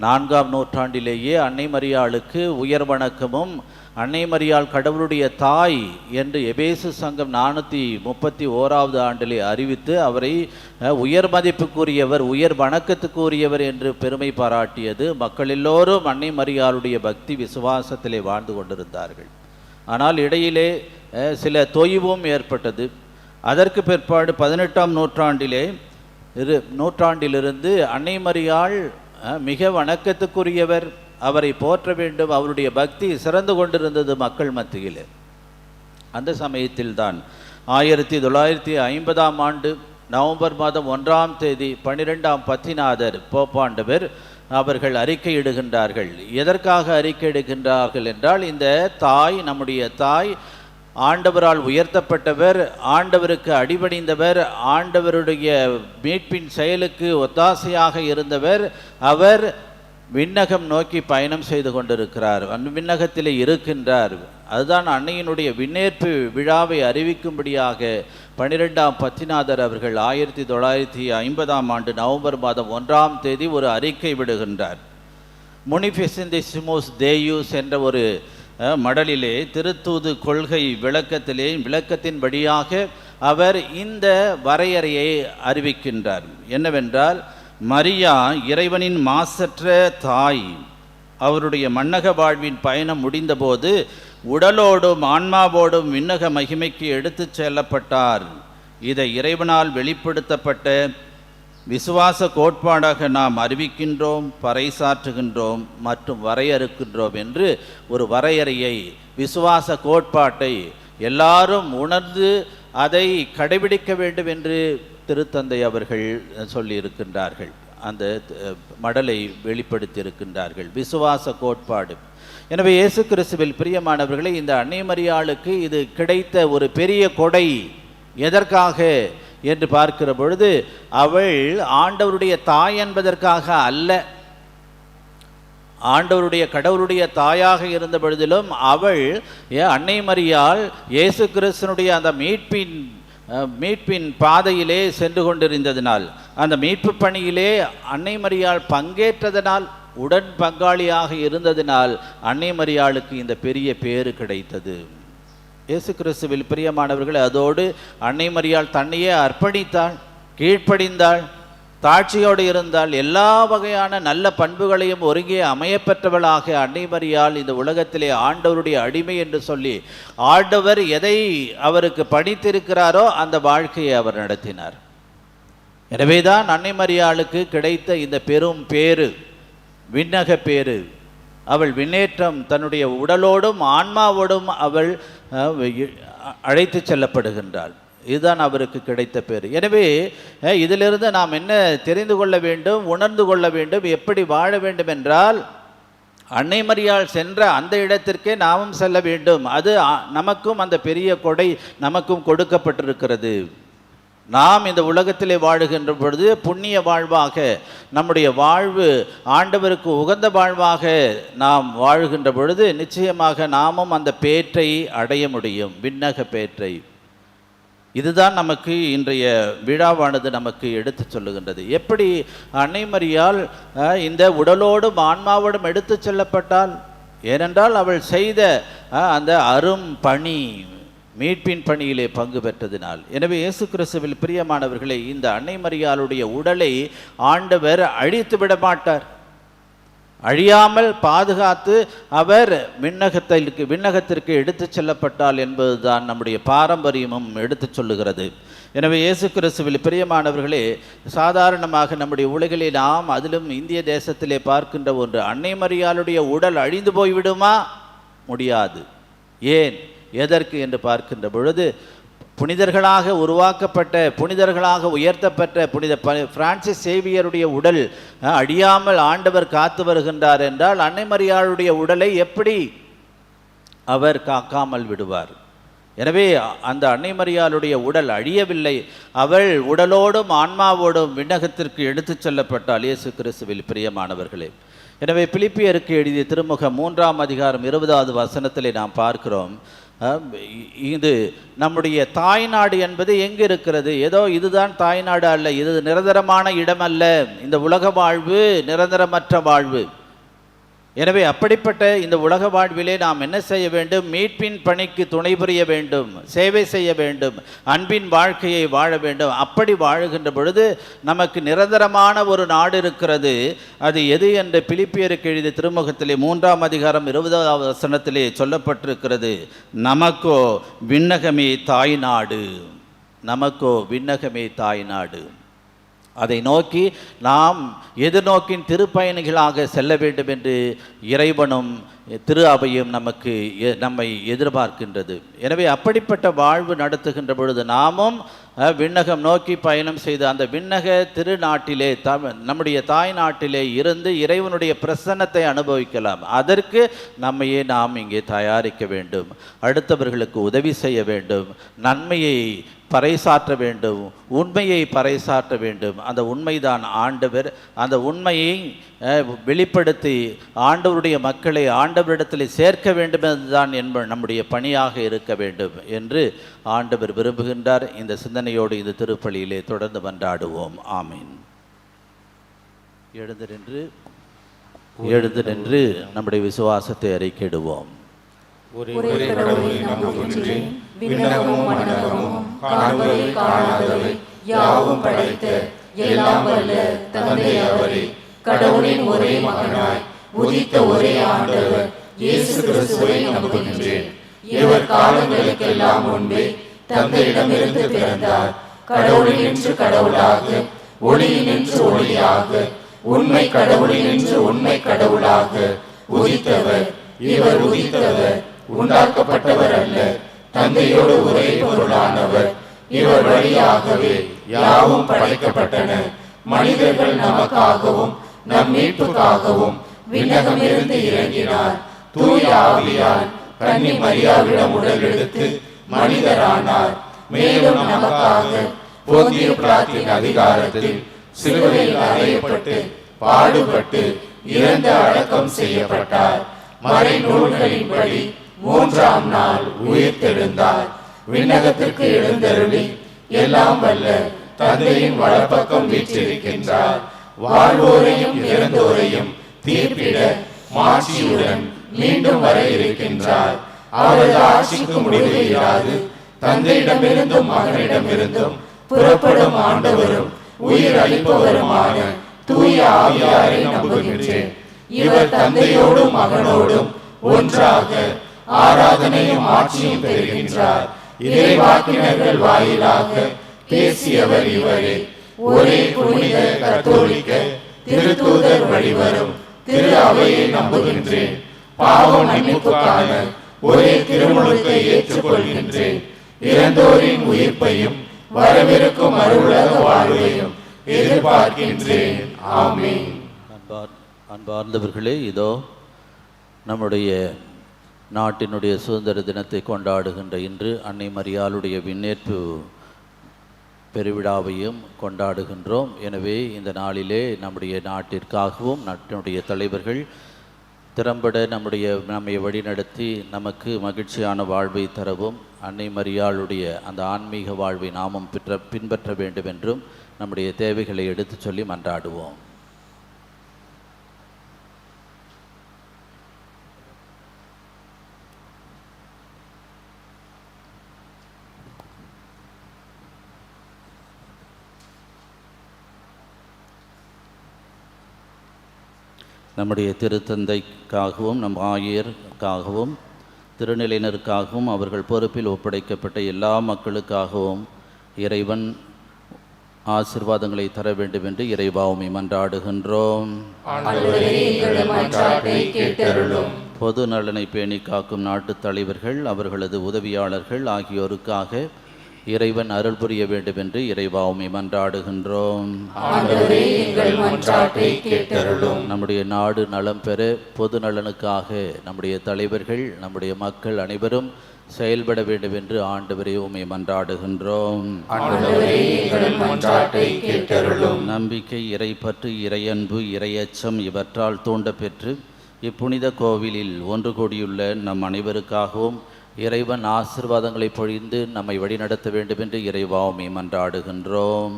4ஆம் நூற்றாண்டிலேயே அன்னை மரியாளுக்கு உயர் வணக்கமும், அன்னை மரியாள் கடவுளுடைய தாய் என்று எபேசு சங்கம் 431வது ஆண்டிலே அறிவித்து அவரை உயர் மதிப்புக்குரியவர், உயர் வணக்கத்துக்குரியவர் என்று பெருமை பாராட்டியது. மக்கள் எல்லோரும் அன்னை மரியாளுடைய பக்தி விசுவாசத்திலே வாழ்ந்து கொண்டிருந்தார்கள். ஆனால் இடையிலே சில தொய்வும் ஏற்பட்டது. அதற்கு பிற்பாடு 18ஆம் நூற்றாண்டிலிருந்து அன்னை மரியாள் மிக வணக்கத்துக்குரியவர், அவரை போற்ற வேண்டும், அவருடைய பக்தி சிறந்து கொண்டிருந்தது மக்கள் மத்தியில். அந்த சமயத்தில்தான் 1950ஆம் ஆண்டு நவம்பர் மாதம் 1ஆம் தேதி 12ஆம் பத்திநாதர் போப்பாண்டவர் அவர்கள் அறிக்கையிடுகின்றார்கள். எதற்காக அறிக்கையிடுகின்றார்கள் என்றால், இந்த தாய், நம்முடைய தாய் ஆண்டவரால் உயர்த்தப்பட்டவர், ஆண்டவருக்கு அடிபணிந்தவர், ஆண்டவருடைய மீட்பின் செயலுக்கு ஒத்தாசையாக இருந்தவர். அவர் விண்ணகம் நோக்கி பயணம் செய்து கொண்டிருக்கிறார், விண்ணகத்திலே இருக்கின்றார். அதுதான் அன்னையினுடைய விண்ணேற்பு விழாவை அறிவிக்கும்படியாக 12ஆம் பத்திநாதர் அவர்கள் 1950ஆம் ஆண்டு நவம்பர் மாதம் 1ஆம் தேதி ஒரு அறிக்கை விடுகின்றார். முனிஃபிசிந்திசிமோஸ் தேயூஸ் என்ற ஒரு மடலிலே திருத்தூது கொள்கை விளக்கத்தின்படியாக அவர் இந்த வரையறையை அறிவிக்கின்றார். என்னவென்றால், மரியா இறைவனின் மாசற்ற தாய். அவருடைய மன்னக வாழ்வின் பயணம் முடிந்தபோது உடலோடும் ஆன்மாவோடும் விண்ணக மகிமைக்கு எடுத்து செல்லப்பட்டார். இதை இறைவனால் வெளிப்படுத்தப்பட்ட விசுவாச கோட்பாடாக நாம் அறிவிக்கின்றோம், பறைசாற்றுகின்றோம் மற்றும் வரையறுக்கின்றோம் என்று ஒரு வரையறையை, விசுவாச கோட்பாட்டை எல்லாரும் உணர்ந்து அதை கடைபிடிக்க வேண்டும் என்று திருத்தந்தை அவர்கள் சொல்லியிருக்கின்றார்கள். அந்த மடலை வெளிப்படுத்தியிருக்கின்றார்கள், விசுவாச கோட்பாடு. எனவே இயேசு கிறிஸ்துவில் பிரியமானவர்களே, இந்த அன்னை மரியாளுக்கு இது கிடைத்த ஒரு பெரிய கொடை. எதற்காக என்று பார்க்கிற பொழுது, அவள் ஆண்டவருடைய தாய் என்பதற்காக அல்ல. ஆண்டவருடைய கடவுளுடைய தாயாக இருந்த பொழுதிலும் அவள் அன்னை மரியாள் இயேசு கிறிஸ்துனுடைய அந்த மீட்பின் பாதையிலே சென்று கொண்டிருந்ததினால், அந்த மீட்பு பணியிலே அன்னை மரியாள் பங்கேற்றதனால், உடன் பங்காளியாக இருந்ததினால் அன்னை மரியாளுக்கு இந்த பெரிய பேறு கிடைத்தது. இயேசு கிறிஸ்துவில் பிரியமானவர்கள், அதோடு அன்னை மரியாள் தன்னையே அர்ப்பணித்தாள், கீழ்ப்படிந்தாள், தாட்சியோடு இருந்தால், எல்லா வகையான நல்ல பண்புகளையும் ஒருங்கே அமையப்பெற்றவளாக அன்னை மரியாள் இந்த உலகத்திலே ஆண்டவருடைய அடிமை என்று சொல்லி, ஆண்டவர் எதை அவருக்கு பணித்திருக்கிறாரோ அந்த வாழ்க்கையை அவர் நடத்தினார். எனவேதான் அன்னை மரியாளுக்கு கிடைத்த இந்த பெரும் பேரு, விண்ணக பேரு. அவள் விண்ணேற்றம், தன்னுடைய உடலோடும் ஆன்மாவோடும் அவள் அழைத்து செல்லப்படுகின்றாள். இதுதான் அவருக்கு கிடைத்த பேர். எனவே இதிலிருந்து நாம் என்ன தெரிந்து கொள்ள வேண்டும், உணர்ந்து கொள்ள வேண்டும், எப்படி வாழ வேண்டும் என்றால், அன்னை மரியாள் சென்ற அந்த இடத்திற்கே நாமும் செல்ல வேண்டும். அது நமக்கும் அந்த பெரிய கொடை நமக்கும் கொடுக்கப்பட்டிருக்கிறது. நாம் இந்த உலகத்திலே வாழுகின்ற பொழுது புண்ணிய வாழ்வாக, நம்முடைய வாழ்வு ஆண்டவருக்கு உகந்த வாழ்வாக நாம் வாழுகின்ற பொழுது நிச்சயமாக நாமும் அந்த பேற்றை அடைய முடியும், விண்ணக பேற்றை. இதுதான் நமக்கு இன்றைய விழாவானது நமக்கு எடுத்து சொல்லுகின்றது. எப்படி அன்னை மரியாள் இந்த உடலோடும் ஆன்மாவோடும் எடுத்து செல்லப்பட்டால், ஏனென்றால் அவள் செய்த அந்த அரும் பணி, மீட்பின் பணியிலே பங்கு பெற்றதினால். எனவே இயேசு கிறிஸ்துவில் பிரியமானவர்களே, இந்த அன்னை மரியாளுடைய உடலை ஆண்டவர் அழித்து விட மாட்டார். அழியாமல் பாதுகாத்து அவர் விண்ணகத்திற்கு எடுத்து செல்லப்பட்டால் என்பதுதான் நம்முடைய பாரம்பரியமும் எடுத்து சொல்லுகிறது. எனவே இயேசு கிறிஸ்துவில் பிரியமானவர்களே, சாதாரணமாக நம்முடைய உலகிலே நாம் அதிலும் இந்திய தேசத்திலே பார்க்கின்ற ஒன்று, அன்னை மரியாளுடைய உடல் அழிந்து போய்விடுமா? முடியாது. ஏன், எதற்கு என்று பார்க்கின்ற பொழுது, புனிதர்களாக உருவாக்கப்பட்ட, புனிதர்களாக உயர்த்தப்பட்ட புனித பிரான்சிஸ் சேவியருடைய உடல் அழியாமல் ஆண்டவர் காத்து வருகின்றார் என்றால், அன்னை மரியாளுடைய உடலை எப்படி அவர் காக்காமல் விடுவார்? எனவே அந்த அன்னை மரியாளுடைய உடல் அழியவில்லை, அவள் உடலோடும் ஆன்மாவோடும் விண்ணகத்திற்கு எடுத்துச் செல்லப்பட்டால் இயேசு கிறிஸ்துவில் பிரியமானவர்களே. எனவே பிலிப்பியருக்கு எழுதிய திருமுகம் 3ஆம் அதிகாரம் 20வது வசனத்திலே நாம் பார்க்கிறோம், இது நம்முடைய தாய்நாடு என்பது எங்கே இருக்கிறது? ஏதோ இதுதான் தாய்நாடு அல்ல, இது நிரந்தரமான இடம் அல்ல. இந்த உலக வாழ்வு நிரந்தரமற்ற வாழ்வு. எனவே அப்படிப்பட்ட இந்த உலக வாழ்விலே நாம் என்ன செய்ய வேண்டும்? மீட்பின் பணிக்கு துணை புரிய வேண்டும், சேவை செய்ய வேண்டும், அன்பின் வாழ்க்கையை வாழ வேண்டும். அப்படி வாழுகின்ற பொழுது நமக்கு நிரந்தரமான ஒரு நாடு இருக்கிறது. அது எது என்று பிலிப்பியருக்கு எழுதிய திருமுகத்திலே 3ஆம் அதிகாரம் 20வது வசனத்திலே சொல்லப்பட்டிருக்கிறது, நமக்கோ விண்ணகமே தாய்நாடு. நமக்கோ விண்ணகமே தாய்நாடு. அதை நோக்கி நாம் எதிர்நோக்கின் திருப்பயணிகளாக செல்ல வேண்டும் என்று இறைவனும் திரு அவையும் நம்மை எதிர்பார்க்கின்றது. எனவே அப்படிப்பட்ட வாழ்வு நடத்துகின்ற பொழுது நாமும் விண்ணகம் நோக்கி பயணம் செய்து அந்த விண்ணக திருநாட்டிலே நம்முடைய தாய் நாட்டிலே இருந்து இறைவனுடைய பிரசன்னத்தை அனுபவிக்கலாம். அதற்கு நம்மையே நாம் இங்கே தயாரிக்க வேண்டும், அடுத்தவர்களுக்கு உதவி செய்ய வேண்டும், நன்மையை பறைசாற்ற வேண்டும், உண்மையை பறைசாற்ற வேண்டும். அந்த உண்மைதான் ஆண்டவர். அந்த உண்மையை வெளிப்படுத்தி ஆண்டவருடைய மக்களை ஆண்டவரிடத்தில் சேர்க்க வேண்டும் என்றுதான் நம்முடைய பணியாக இருக்க வேண்டும் என்று ஆண்டவர் விரும்புகின்றார். இந்த சிந்தனையோடு இந்த திருப்பலியிலே தொடர்ந்து மன்றாடுவோம். ஆமீன். எழுந்து நின்று நம்முடைய விசுவாசத்தை அறிக்கையிடுவோம். ஒரே கடவுளை நம்புகின்றேன், விண்ணகமும் மண்ணகமும் காண்பவை காணாதவை யாவும் படைத்த எல்லாம் வல்ல தந்தை அவரே, கடவுளின் ஒரே மகனாய் உதித்த ஒரே ஆண்டவர் இயேசு கிறிஸ்துவை நம்புகின்றேன். இவர் காலங்களுக்கெல்லாம் முன்பே தந்தையிடமிருந்து பிறந்தார். கடவுளினின்று கடவுளாக, ஒளியினின்று ஒளியாக, உண்மை கடவுளினின்று உண்மை கடவுளாக உதித்தவர். இவர் உதித்தவர், உண்டாக்கப்பட்டவர் அல்ல, தந்தையோடு ஒரே பொருளானவர். இவர் வழியாகவே யாவும் படைக்கப்பட்டன. மனிதர்கள் நமக்காகவும் நம் மீட்புக்காகவும் விண்ணகமிருந்து இறங்கினார். தூய ஆவியால் கன்னி மரியாவிடம் உடல் எடுத்து மனிதரானார். மேலும் நமக்காக போந்திய பிலாத்தின் அதிகாரத்தில் சிலுவையில் அறையப்பட்டு பாடுபட்டு இறந்து அடக்கம் செய்யப்பட்டார். மறை நூல்களின்படி 3ஆம் நாள் உயிர்த்தெழுந்தார். விண்ணகத்திற்கு எழுந்தருளி எல்லாம் வல்ல தந்தையின் வலப்பக்கம் வீற்றிருக்கின்றார். வாழ்வோரையும் இறந்தோரையும் தீர்ப்பிட மாட்சியுடன் மீண்டும் வர இருக்கின்றார். அவரது ஆட்சிக்கு முடிவு இராது. தந்தையிடமிருந்தும் மகனிடமிருந்தும் புறப்படும் ஆண்டவரும் உயிர் அளிப்பவருமான தூய ஆவியாரை நம்புகின்றேன். இவர் தந்தையோடும் மகனோடும் ஒன்றாக ஆராதனையும் ஆட்சியும் பெறுகின்றார். இறைவாக்கினர்கள் வாயிலாக பேசியவர் இவரே. ஒரே புனித கத்தோலிக்க திருத்தூதர் வழிவரும் திரு அவையை நம்புகின்றேன். பாவ மன்னிப்புக்கான ஒரே திருமுழுக்கை ஏற்றுக்கொள்கின்றேன். இறந்தோரின் உயிர்ப்பையும் வரவிருக்கும் மறுவுலக வாழ்வையும் எதிர்பார்க்கின்றேன். ஆமீன். அன்பார்ந்தவர்களே, இதோ நம்முடைய நாட்டினுடைய சுதந்திர தினத்தை கொண்டாடுகின்ற இன்று அன்னை மரியாளுடைய விண்ணேற்பு பெருவிழாவையும் கொண்டாடுகின்றோம். எனவே இந்த நாளிலே நம்முடைய நாட்டிற்காகவும் நாட்டினுடைய தலைவர்கள் திறம்பட நம்மை வழிநடத்தி நமக்கு மகிழ்ச்சியான வாழ்வை தரவும் அன்னை மரியாளுடைய அந்த ஆன்மீக வாழ்வை நாமும் பின்பற்ற வேண்டும் என்றும் நம்முடைய தேவைகளை எடுத்து சொல்லி மன்றாடுவோம். நம்முடைய திருத்தந்தைக்காகவும் நம் ஆயருக்காகவும் திருநிலையினருக்காகவும் அவர்கள் பொறுப்பில் ஒப்படைக்கப்பட்ட எல்லா மக்களுக்காகவும் இறைவன் ஆசீர்வாதங்களை தர வேண்டும் என்று இறைவாவுமை மன்றாடுகின்றோம். பொது நலனை பேணி காக்கும் நாட்டுத் தலைவர்கள், அவர்களது உதவியாளர்கள் ஆகியோருக்காக இறைவன் அருள் புரிய வேண்டும் என்று இறைவாவுமை மன்றாடுகின்றோம். நம்முடைய நாடு நலம் பெற பொது நலனுக்காக நம்முடைய தலைவர்கள், நம்முடைய மக்கள் அனைவரும் செயல்பட வேண்டும் என்று ஆண்டவரே உம்மை மன்றாடுகின்றோம். நம்பிக்கை, இறைப்பற்று, இறையன்பு, இறையச்சம் இவற்றால் தூண்ட பெற்று இப்புனித கோவிலில் ஒன்று கூடியுள்ள நம் அனைவருக்காகவும் இறைவன் ஆசீர்வாதங்களை பொழிந்து நம்மை வழிநடத்த வேண்டும் என்று இறைவாவுமை மன்றாடுகின்றோம்.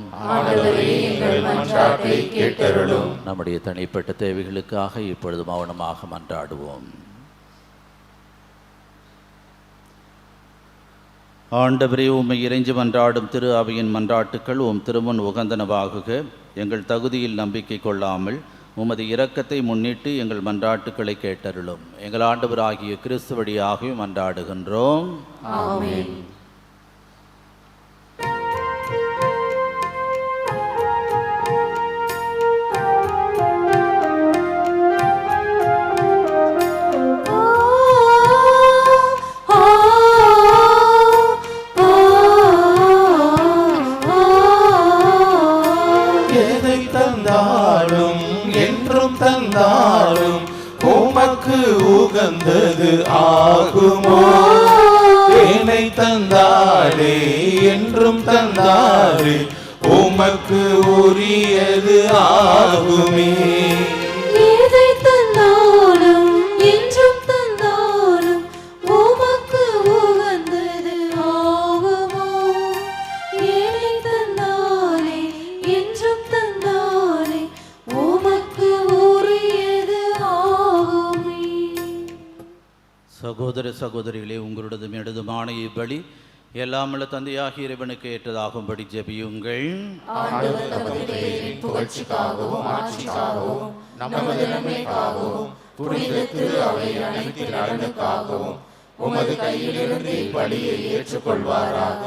நம்முடைய தனிப்பட்ட தேவைகளுக்காக இப்பொழுது மௌனமாக மன்றாடுவோம். ஆண்டவரே, உம்மை இறைஞ்சி மன்றாடும் திரு அவையின் மன்றாட்டுக்கள் உம் திருமுன் உகந்தனவாகுக. எங்கள் தகுதியில் நம்பிக்கை கொள்ளாமல் உமது இரக்கத்தை முன்னிட்டு எங்கள் மன்றாட்டுக்களை கேட்டருளும். எங்கள் ஆண்டவராகிய கிறிஸ்து வழியாகவே மன்றாடுகின்றோம். ஆமென். தந்தாலும் உமக்கு உகந்தது ஆகுமோ? தேனை தந்தாலே என்றும் தந்தாலே உமக்கு உரியது ஆகுமே. எதை தந்தாலும் என்றும் தந்தாலும் உமக்கு உகந்தது ஆகுமோ? எதை தந்தாலே என்றும் தந்தாலே உமக்கு உரியது ஆகுமே. சகோதர சகோதரிகளே, உங்களது இடதுமான இப்பலி எல்லாமல்ல தந்தையாகி இறைவனுக்கு ஏற்றதாகும்படி ஜெபியுங்கள். புகழ்ச்சிக்காகவும் ஆட்சிக்காகவும் நமது நன்மைக்காகவும் புனித திரு அவை அனைத்து நலனுக்காகவும் உமது கையிலிருந்து இப்பலியை ஏற்றுக்கொள்வாராக.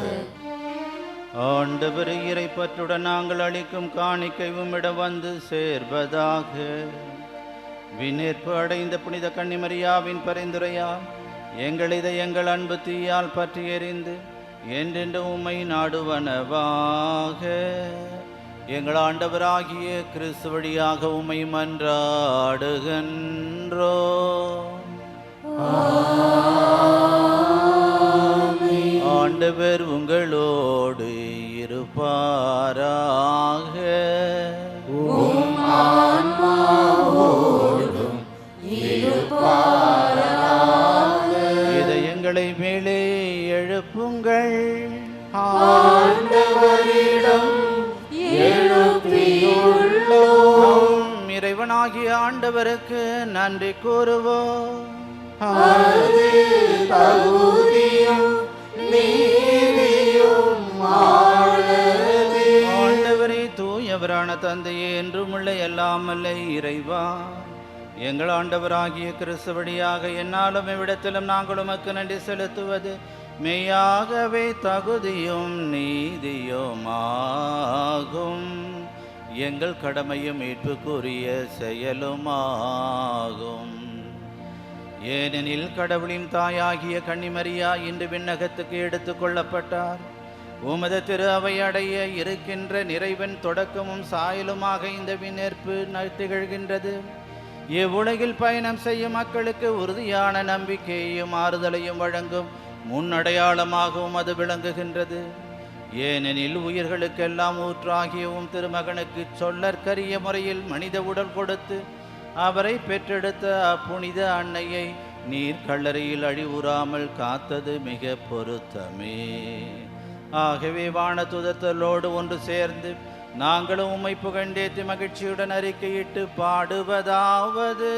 ஆண்டவர் இறைப்பற்றுடன் நாங்கள் அளிக்கும் காணிக்கை உம்மிடம் வந்து சேர்வதாக. விண்ணேற்பு அடைந்த புனித கன்னிமரியாவின் பரிந்துரையால் எங்கள் இதயங்கள் அன்பு தீயால் பற்றி எறிந்து என்றென்று உம்மை நாடுவனவாக. எங்கள் ஆண்டவராகிய கிறிஸ்து வழியாக உம்மை மன்றாடுகின்றோம். ஆண்டவர் உங்களோடு இருப்பாராக. இதயங்களை மேலே எழுப்புங்கள். ஆண்டவரிடம் எழுப்பியுள்ளோம். இறைவனாகிய ஆண்டவருக்கு நன்றி கூறுவோம். அது தகுதியும் நீதியும் ஆனதே. ஆண்டவரே, தூயவரான தந்தையே, என்றும் உள்ள எல்லாம் அல்ல இறைவா, எங்கள் ஆண்டவராகிய கிறிஸ்து வழியாக என்னாலும் இவ்விடத்திலும் நாங்கள் உமக்கு நன்றி செலுத்துவது மெய்யாகவே தகுதியும் நீதியுமாகும். எங்கள் கடமையும் மீட்புக்குரிய செயலுமாகும். ஏனெனில் கடவுளின் தாயாகிய கன்னிமரியா இன்று விண்ணகத்துக்கு எடுத்துக் கொள்ளப்பட்டார். உமது திரு அவை அடைய இருக்கின்ற நிறைவன் தொடக்கமும் சாயலுமாக இந்த விண்ணேற்பு திகழ்கின்றது. இவ்வுலகில் பயணம் செய்யும் மக்களுக்கு உறுதியான நம்பிக்கையையும் ஆறுதலையும் வழங்கும் முன்னடையாளமாகவும் அது விளங்குகின்றது. ஏனெனில் உயிர்களுக்கெல்லாம் ஊற்றாகியவும் திருமகனுக்கு சொல்லற்கரிய முறையில் மனித உடல் கொடுத்து அவரை பெற்றெடுத்த அப்புனித அன்னையை நீர் கல்லறையில் அழிவுறாமல் காத்தது மிக பொருத்தமே. ஆகவே வானதுதத்தலோடு ஒன்று சேர்ந்து நாங்களும் உம்மை புகழ்ந்தேத்தி மகிழ்ச்சியுடன் அறிக்கையிட்டு பாடுவதாவது: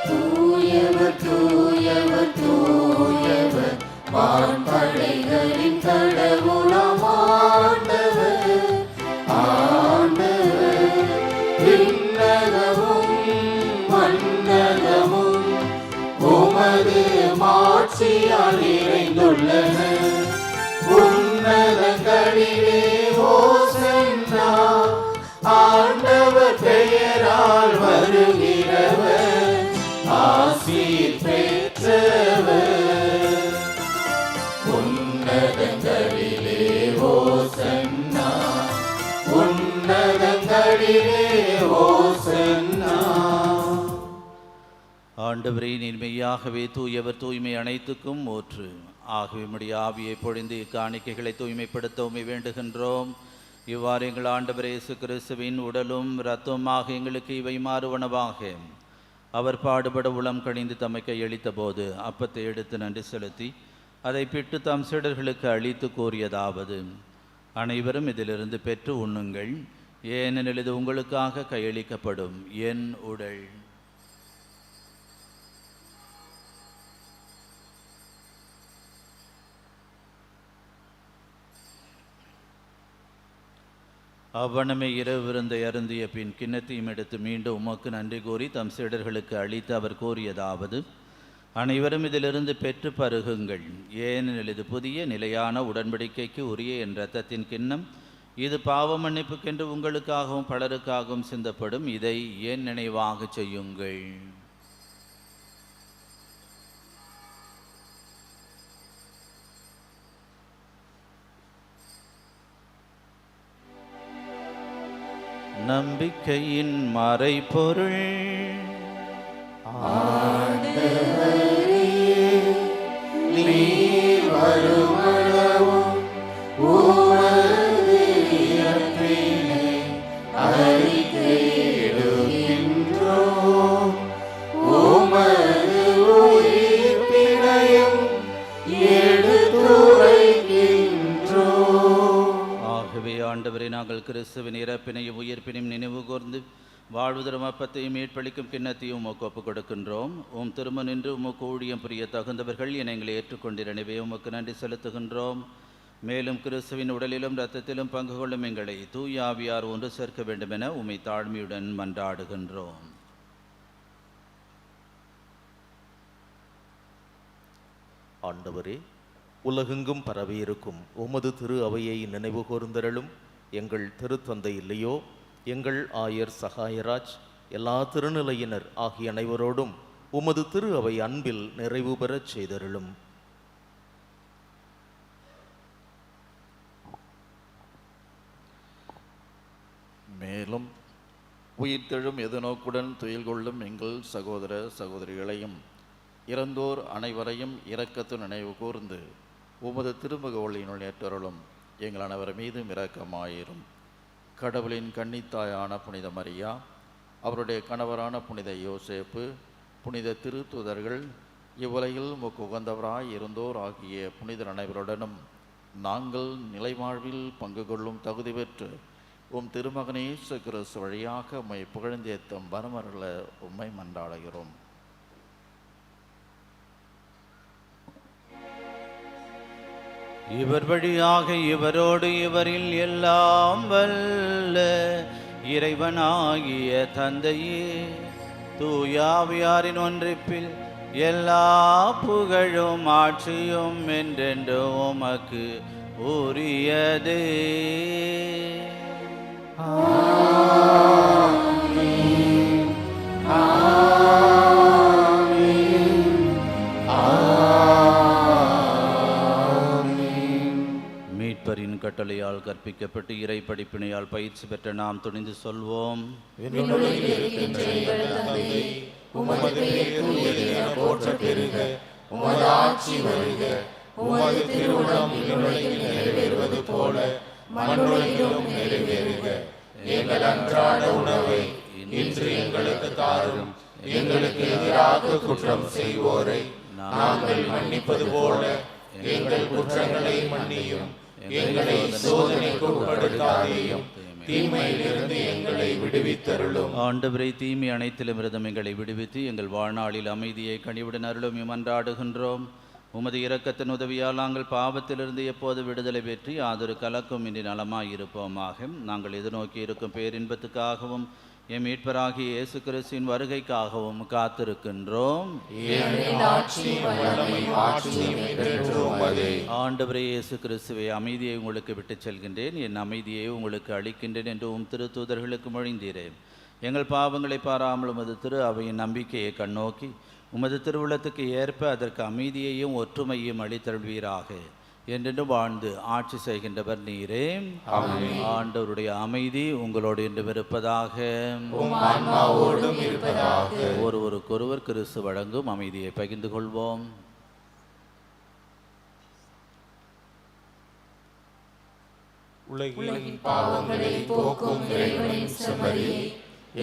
தூயவர் தூயவர் தூயவர் வான்படைகளின் கடவுளாம் ஆண்டவர், உள்ளன. உன்னதங்களிலே ஓசன்னா, ஆண்டவர் பெயரால் வருகிறவர் ஆசீர் பெற்றவர். உன்னதங்களிலே ஓசன்னா, உன்னதங்களிலே ஓசன்னா. ஆண்டவரே, நீர் மெய்யாகவே தூயவர், தூய்மை அனைத்துக்கும் ஊற்று. ஆகவே உம்முடைய ஆவியை பொழிந்து இக்காணிக்கைகளை தூய்மைப்படுத்த உம்மை வேண்டுகின்றோம். இவ்வாறு எங்கள் ஆண்டவர் இயேசு கிறிஸ்துவின் உடலும் இரத்தமாக எங்களுக்கு இவை மாறுவனவாக. அவர் பாடுபட உளம் கணிந்து தம்மை கையளித்த போது அப்பத்தை எடுத்து நன்றி செலுத்தி அதை பிட்டு தம் சீடர்களுக்கு அளித்து கூறியதாவது: அனைவரும் இதிலிருந்து பெற்று உண்ணுங்கள், ஏனெனில் இது உங்களுக்காக கையளிக்கப்படும் என் உடல். அவ்வனமே இரவு விருந்தை அருந்திய பின் கிண்ணத்தையும் எடுத்து மீண்டும் உமக்கு நன்றி கூறி தம் சீடர்களுக்கு அளித்து அவர் கூறியதாவது: அனைவரும் இதிலிருந்து பெற்று பருகுங்கள், ஏனெனில் இது புதிய நிலையான உடன்படிக்கைக்கு உரிய என் இரத்தத்தின் கிண்ணம். இது பாவ மன்னிப்புக்கென்று உங்களுக்காகவும் பலருக்காகவும் சிந்தப்படும். இதை என் நினைவாக செய்யுங்கள். நம்பிக்கையின் மறைபொருள். நீர் வருமளவும் உமது இறப்பினை அறிக்கையிடுகின்றோம். உமது உயிர்ப்பினையும் எடுத்துரைக்கின்றோம். ஆகவே ஆண்டவரை, நாங்கள் கிறிஸ்துவின் இறப்பினையும் உயிர்ப்பினையும் நினைவு கூர்ந்து வாழ்வுதரும் அப்பத்தையும் மீட்பளிக்கும் கிண்ணத்தையும் உமக்கு ஒப்புக் கொடுக்கின்றோம். உம் திரும்ப நின்று உமக்கு ஊழியம் புரிய தகுந்தவர்கள் என எங்களை ஏற்றுக்கொண்டிருந்தவே உமக்கு நன்றி செலுத்துகின்றோம். மேலும் கிறிஸ்துவின் உடலிலும் இரத்தத்திலும் பங்கு கொள்ளும் எங்களை தூய ஆவியார் ஒன்று சேர்க்க வேண்டுமென உம்மை தாழ்மையுடன் மன்றாடுகின்றோம். ஆண்டவரே, உலகெங்கும் பரவியிருக்கும் உமது திரு அவையை நினைவு கூர்ந்தருளும். எங்கள் திருத்தந்தை இல்லையோ, எங்கள் ஆயர் சகாயராஜ், எல்லா திருநிலையினர் ஆகிய அனைவரோடும் உமது திரு அவை அன்பில் நிறைவு பெறச் செய்தருளும். மேலும் உயிர்த்தெழும் எதிர்நோக்குடன் துயில் கொள்ளும் எங்கள் சகோதர சகோதரிகளையும் இறந்தோர் அனைவரையும் இரக்கத்து நினைவு கூர்ந்து உமது திருமுக ஒளியினுள் ஏற்றருளும். எங்கள் அனைவர் மீதும் இரக்கமாயிரும். கடவுளின் கன்னித்தாயான புனித மரியா, அவருடைய கணவரான புனித யோசேப்பு, புனித திருத்தூதர்கள், இவ்வுலகில் உமக்கு உகந்தவராய் இருந்தோர் ஆகிய புனிதர் அனைவருடனும் நாங்கள் நிலைவாழ்வில் பங்கு கொள்ளும் தகுதி பெற்று உம் திருமகனே இயேசு கிறிஸ்து வழியாக உம்மை புகழ்ந்தேத்தும் வரமருள உம்மை மன்றாடுகிறோம். இவர் வழியாக இவரோடு இவரில் எல்லாம் வல்ல இறைவனாகிய தந்தையே, தூயாவியாரின் ஒன்றிப்பில் எல்லா புகழும் ஆட்சியும் என்றென்று உமக்கு உரியதே. மீட்பரின் கட்டளையால் கற்பிக்கப்பட்டு இறை படிப்பினையால் பயிற்சி பெற்ற நாம் துணிந்து சொல்வோம்: உமது பெயர் தூயது என போற்றப் பெறுக. உமது ஆட்சி வருக. உமது திருவுளம் விண்ணுலகில் நிறைவேறுவது போல மண்ணுலகிலும் நிறைவேறுக. எங்கள் அன்றாட உணவை இன்று எங்களுக்கு தாரும். எங்களுக்கு எதிராக குற்றம் செய்வோரை நாங்கள் மன்னிப்பது போல எங்கள் குற்றங்களை மன்னியும். எங்களை சோதனைக்கு உட்படுத்தாதேயும், தீமையிலிருந்து எங்களை விடுவித்தருளும். ஆண்டவரை, தீமை அனைத்திலும் இருந்தும் எங்களை விடுவித்து எங்கள் வாழ்நாளில் அமைதியை கனிவுடன் அருளும் மன்றாடுகின்றோம். உமது இரக்கத்தின் உதவியால் நாங்கள் பாவத்திலிருந்து எப்போது விடுதலை பெற்று யாதொரு கலக்கும் இன்றி நலமாயிருப்போமாக. நாங்கள் எதிர்நோக்கி இருக்கும் பேரின்பத்துக்காகவும் எம் மீட்பராகிய இயேசு கிறிஸ்துவின் வருகைக்காகவும் காத்திருக்கின்றோம். ஏனெனில் ஆட்சியும் வல்லமையும் மாட்சியும் என்றென்றும் உமதே. ஆண்டவரே இயேசு கிறிஸ்துவே, அமைதியை உங்களுக்கு விட்டுச் செல்கின்றேன், என் அமைதியை உங்களுக்கு அளிக்கின்றேன் என்று உம் திருத்தூதர்களுக்கு மொழிந்தீரேன். எங்கள் பாவங்களை பாராமல் உமது திரு அவையின் நம்பிக்கையை கண்ணோக்கி உமது திருவுளத்துக்கு ஏற்ப அதற்கு அமைதியையும் ஒற்றுமையும் அளித்தருள்வீராக. என்றென்றும் வாழ்ந்து ஆட்சி செய்கின்றவர் நீரே. ஆண்டவருடைய அமைதி உங்களோடு என்றும் இருப்பதாக. ஒருவருக்கொருவர் கிறிஸ்து வழங்கும் அமைதியை பகிர்ந்து கொள்வோம். உலகின் பாவங்களை போக்கும் இறைவனின் செம்மறியே,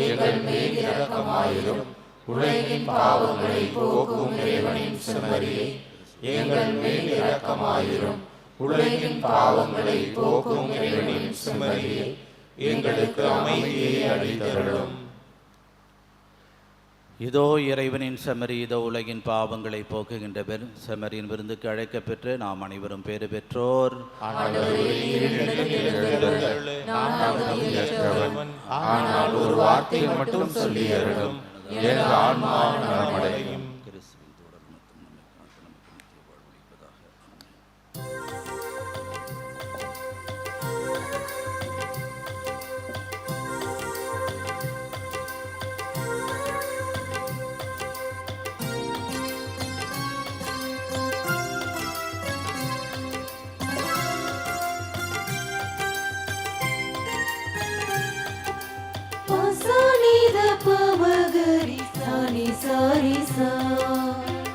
எங்கள் மேல் இரக்கமாயிரும். உலகின் பாவங்களை போக்கும் இறைவனின் செம்மறியே, எங்கள் மேல் இரக்கமாயிரும். உலகின் பாவங்களை போக்கும் இறைவனின் செம்மறியே, எங்களுக்கு அமைதியை அளித்தருளும். இதோ இறைவனின் செம்மறி, இதோ உலகின் பாவங்களை போக்குகின்ற செம்மறியின் விருந்துக்கு அழைக்க பெற்று நாம் அனைவரும் பேறு பெற்றோர். ஆனால் ஒரு வார்த்தை மட்டும் சொல்லியருளும், என் ஆன்மா நலமடையும்.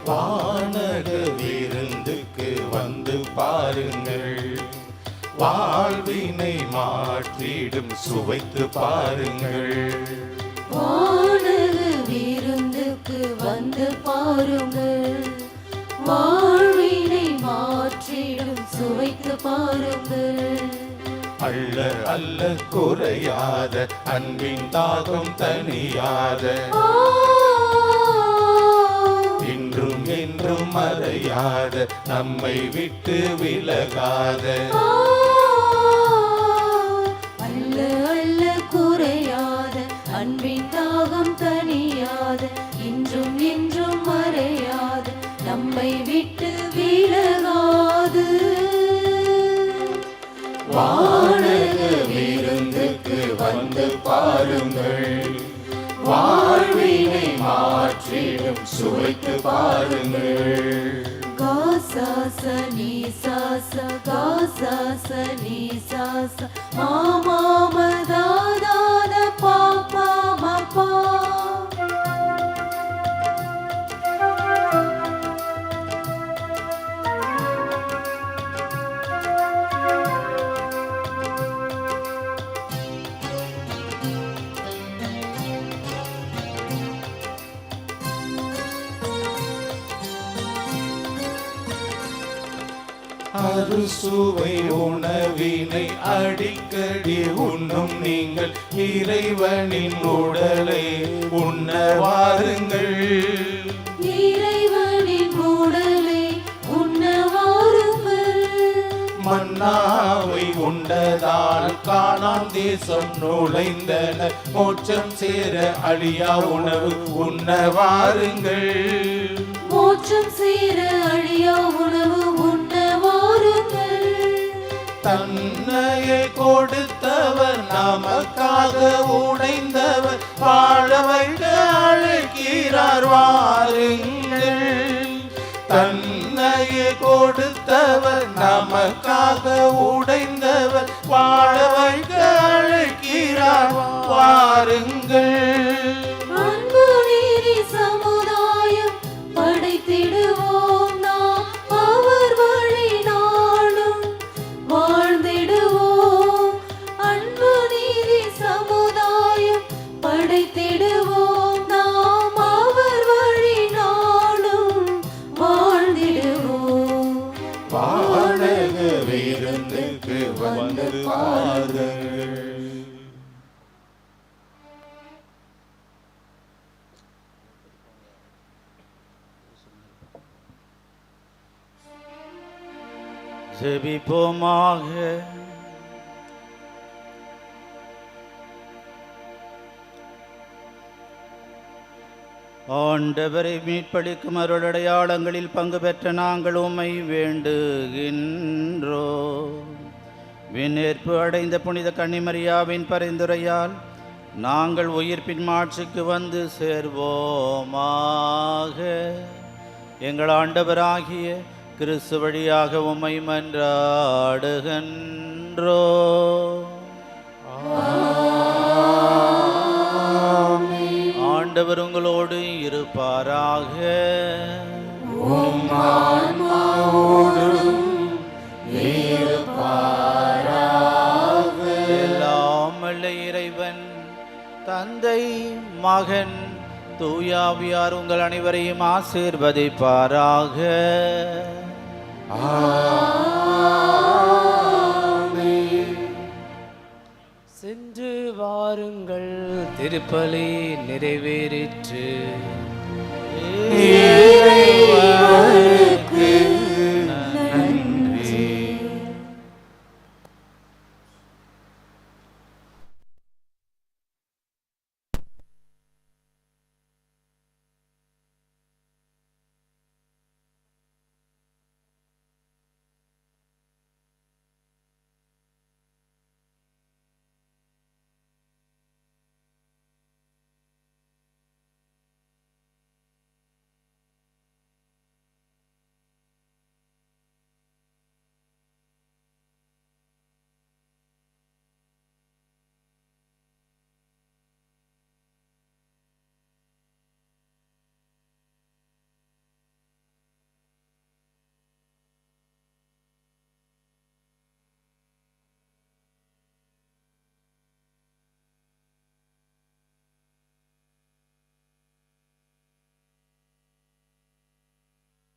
வானக விருந்துக்கு வந்து பாருங்கள், வாழ்வினை மாற்றிடும் சுவைத்து பாருங்கள். வானக விருந்துக்கு வந்து பாருங்கள், வாழ்வினை மாற்றிடும் சுவைத்து பாருங்கள். அள்ள அல்ல குறையாத அன்பின் தாகம் தனியாத, இன்றும் என்றும் மறையாத நம்மை விட்டு விலகாத, அல்ல அல்ல குறையாத அன்பின் தாகம் தனியாத, இன்றும் என்றும் மறையாத நம்மை விட்டு விலகாது. வானக விருந்துக்கு வந்து பாருங்கள், வாழ்வினை மாற்றிடும் சுவைத்து பாருங்கள். காசாச நீ சாச காசாச நீ சாச மாமாமதாதாத பாப்பா மப்பா. அறுசுவை உணவினை அடிக்கடி உண்ணும் நீங்கள் இறைவனின் உடலை உண்ண வாருங்கள். இறைவனின் உடலை உண்ண வாருங்கள். மன்னாவை உண்டதால் கானான் தேசம் நுழைந்தனர், மோட்சம் சேர அழியா உணவு உண்ண வாருங்கள். மோட்சம் சேர அழியா உணவு உண்ண வாருங்கள். தன்னையை கொடுத்தவர் நமக்காக உடைந்தவர், வாழ வைக்க அழைக்கிறார் வாருங்கள். தன்னையை கொடுத்தவர் நமக்காக உடைந்தவர், வாழ வைக்க அழைக்கிறார் வாருங்கள். அன்பு நீதி சமுதாயம் படைத்திடுவோம் நாம், அவர் வழி நாளும் வாழ்ந்திடுவோம். அன்பு நீதி சமுதாயம் படைத்திடுவோம் நாம், அவர் வழி நாளும் வாழ்ந்திடுவோம். வானக விருந்துக்கு வந்து பாருங்கள். ஜெபிப்போமாக. ஆண்டவரை மீட்பளிக்கும் அருளடையாளங்களில் பங்கு பெற்ற நாங்கள் உம்மை வேண்டுகின்றோம். விண்ணேற்பு அடைந்த புனித கன்னிமரியாவின் பரிந்துரையால் நாங்கள் உயிர்ப்பின் மாட்சிக்கு வந்து சேர்வோமாக. எங்கள் ஆண்டவராகிய கிறிஸ்து வழியாக உம்மை மன்றாடுகின்றோம். ஆண்டவர் உங்களோடு இருப்பாராக. எல்லாம் வல்ல இறைவன் தந்தை மகன் தூயாவியார் உங்கள் அனைவரையும் ஆசீர்வதிப்பாராக. சென்று வாருங்கள், திருப்பலி நிறைவேறிற்று. நன்றி.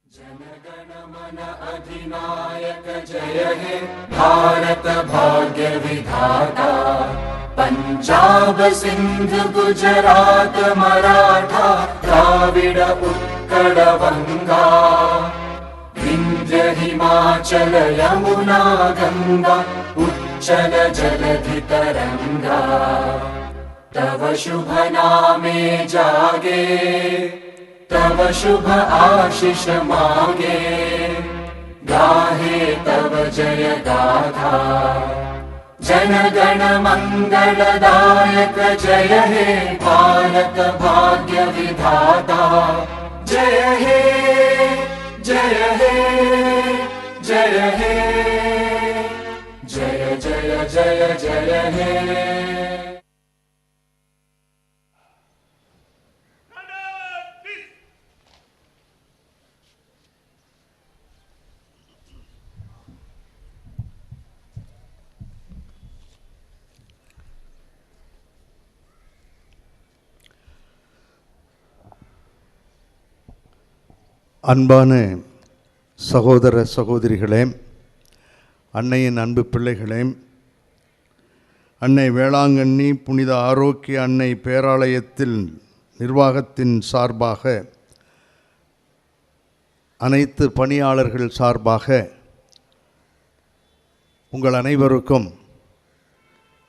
जनगणमन अधिनायक जय हे भारत भाग्य विधाता। पंजाब सिंध गुजरात मराठा द्राविड उत्कल बंगा विंध्य हिमाचल यमुना गंगा उच्चल जलधि तरंगा। तव शुभ नामे जागे तव शुभ आशीष मांगे गाहे तव जय गाथा। जनगण मंगलदायक जय हे भारत भाग्य विधाता। जय हे जय हे जय हे जय जय जय जय हे। அன்பான சகோதர சகோதரிகளே, அன்னையின் அன்பு பிள்ளைகளே, அன்னை வேளாங்கண்ணி புனித ஆரோக்கிய அன்னை பேராலயத்தில் நிர்வாகத்தின் சார்பாக அனைத்து பணியாளர்கள் சார்பாக உங்கள் அனைவருக்கும்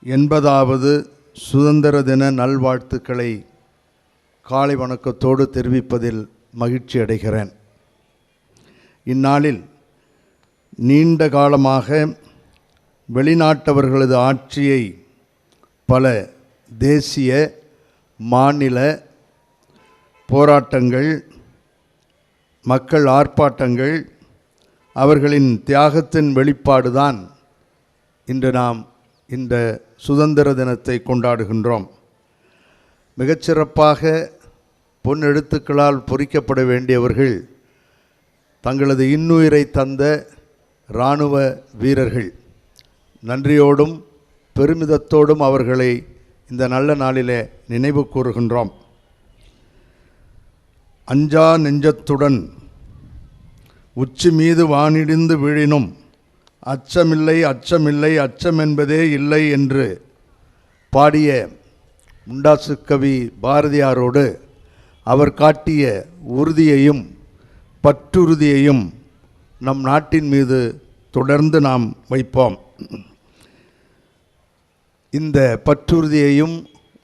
80வது சுதந்திர தின நல்வாழ்த்துக்களை காலை வணக்கத்தோடு தெரிவிப்பதில் மகிழ்ச்சி அடைகிறேன். இந்நாளில் நீண்ட காலமாக வெளிநாட்டவர்களது ஆட்சியை பல தேசிய மாநில போராட்டங்கள், மக்கள் ஆர்ப்பாட்டங்கள், அவர்களின் தியாகத்தின் வெளிப்பாடுதான் இன்று நாம் இந்த சுதந்திர தினத்தை கொண்டாடுகின்றோம். மிகச்சிறப்பாக பொன் எழுத்துக்களால் பொறிக்கப்பட வேண்டியவர்கள் தங்களது இன்னுயிரை தந்த இராணுவ வீரர்கள். நன்றியோடும் பெருமிதத்தோடும் அவர்களை இந்த நல்ல நாளிலே நினைவு கூறுகின்றோம். அஞ்சா நெஞ்சத்துடன் உச்சி மீது வானிடிந்து வீழினும் அச்சமில்லை அச்சமில்லை அச்சம் என்பதே இல்லை என்று பாடிய முண்டாசு கவி பாரதியாரோடு அவர் காட்டிய உறுதியையும் பற்றுறுதியையும் நம் நாட்டின் மீது தொடர்ந்து நாம் வைப்போம். இந்த பற்றுறுதியையும்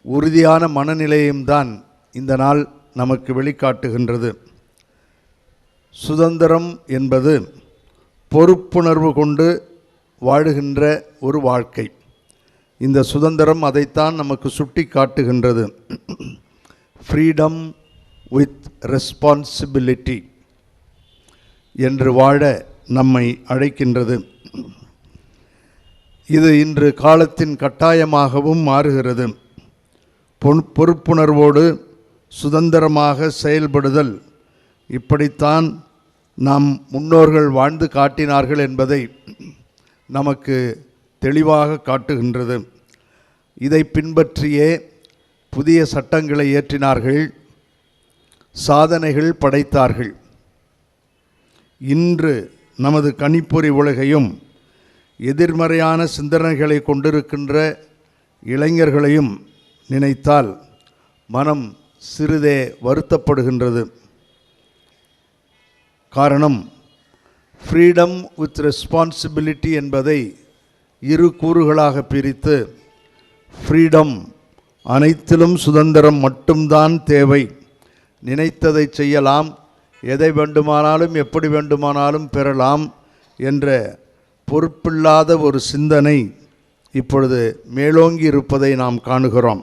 உறுதியான மனநிலையும் தான் இந்த நாள் நமக்கு வெளிக்காட்டுகின்றது. சுதந்திரம் என்பது பொறுப்புணர்வு கொண்டு வாழுகின்ற ஒரு வாழ்க்கை. இந்த சுதந்திரம் அதைத்தான் நமக்கு சுட்டி காட்டுகின்றது. ஃப்ரீடம் வித் ரெஸ்பான்சிபிலிட்டி என்று வாழ நம்மை அழைக்கின்றது. இது இன்று காலத்தின் கட்டாயமாகவும் மாறுகிறது. பொறுப்புணர்வோடு சுதந்திரமாக செயல்படுதல், இப்படித்தான் நம் முன்னோர்கள் வாழ்ந்து காட்டினார்கள் என்பதை நமக்கு தெளிவாக காட்டுகின்றது. இதை பின்பற்றியே புதிய சட்டங்களை இயற்றினார்கள், சாதனைகள் படைத்தார்கள். இன்று நமது கணிப்பொறி உலகையும் எதிர்மறையான சிந்தனைகளை கொண்டிருக்கின்ற இளைஞர்களையும் நினைத்தால் மனம் சிறிதே வருத்தப்படுகின்றது. காரணம், ஃப்ரீடம் வித் ரெஸ்பான்சிபிலிட்டி என்பதை இரு கூறுகளாக பிரித்து, ஃப்ரீடம் அனைத்திலும் சுதந்திரம் மட்டும்தான் தேவை, நினைத்ததை செய்யலாம், எதை வேண்டுமானாலும் எப்படி வேண்டுமானாலும் பெறலாம் என்ற பொறுப்பில்லாத ஒரு சிந்தனை இப்பொழுது மேலோங்கி இருப்பதை நாம் காணுகிறோம்.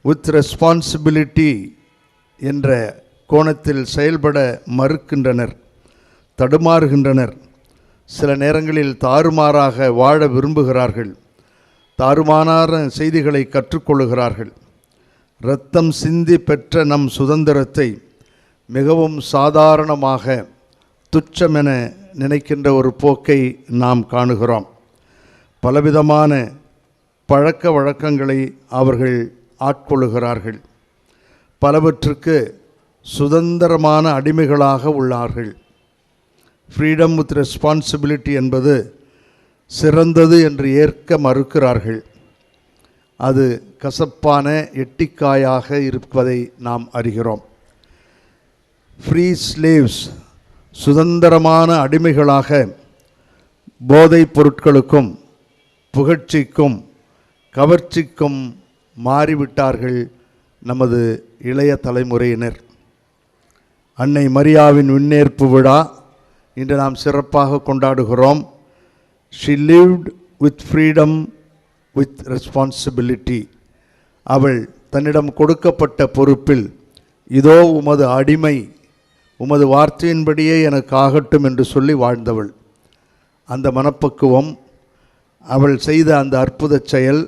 வித் ரெஸ்பான்சிபிலிட்டி என்ற கோணத்தில் செயல்பட மறுக்கின்றனர், தடுமாறுகின்றனர். சில நேரங்களில் தாறுமாறாக வாழ விரும்புகிறார்கள், தாறுமாறான செய்திகளை கற்றுக்கொள்ளுகிறார்கள். இரத்தம் சிந்தி பெற்ற நம் சுதந்திரத்தை மிகவும் சாதாரணமாக துச்சமென நினைக்கின்ற ஒரு போக்கை நாம் காணுகிறோம். பலவிதமான பழக்க வழக்கங்களை அவர்கள் ஆட்கொள்ளுகிறார்கள். பலவற்றுக்கு சுதந்திரமான அடிமைகளாக உள்ளார்கள். ஃப்ரீடம் வித் ரெஸ்பான்சிபிலிட்டி என்பது சிறந்தது என்று ஏற்க மறுக்கிறார்கள். அது கசப்பான எட்டிக்காயாக இருப்பதை நாம் அறிகிறோம். ஃப்ரீ ஸ்லேவ்ஸ், சுதந்திரமான அடிமைகளாக போதைப் பொருட்களுக்கும் புகழ்ச்சிக்கும் கவர்ச்சிக்கும் மாறிவிட்டார்கள் நமது இளைய தலைமுறையினர். அன்னை மரியாவின் விண்ணேற்பு விழா இன்று நாம் சிறப்பாக கொண்டாடுகிறோம். She lived with freedom with responsibility. அவள் தன்னிடம் கொடுக்கப்பட்ட பொறுப்பில், இதோ உமது அடிமை, உமது வார்த்தையின்படியே எனக்கு ஆகட்டும் என்று சொல்லி வாழ்ந்தவள். அந்த மனப்பக்குவம், அவள் செய்த அந்த அற்புத செயல்,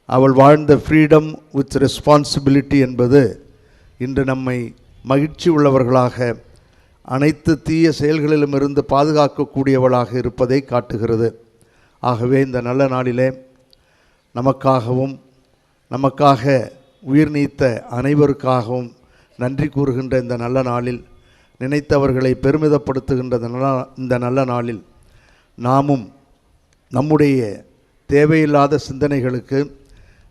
அவள் வாழ்ந்த ஃப்ரீடம் வித் ரெஸ்பான்சிபிலிட்டி என்பது இன்று நம்மை மகிழ்ச்சி உள்ளவர்களாக, அனைத்து தீய செயல்களிலும் இருந்து பாதுகாக்கக்கூடியவளாக இருப்பதை காட்டுகிறது. ஆகவே இந்த நல்ல நாளிலே நமக்காகவும் நமக்காக உயிர் நீத்த அனைவருக்காகவும் நன்றி கூறுகின்ற இந்த நல்ல நாளில், நினைத்தவர்களை பெருமிதப்படுத்துகின்ற இந்த நல்ல நாளில் நாமும் நம்முடைய தேவையில்லாத சிந்தனைகளுக்கு,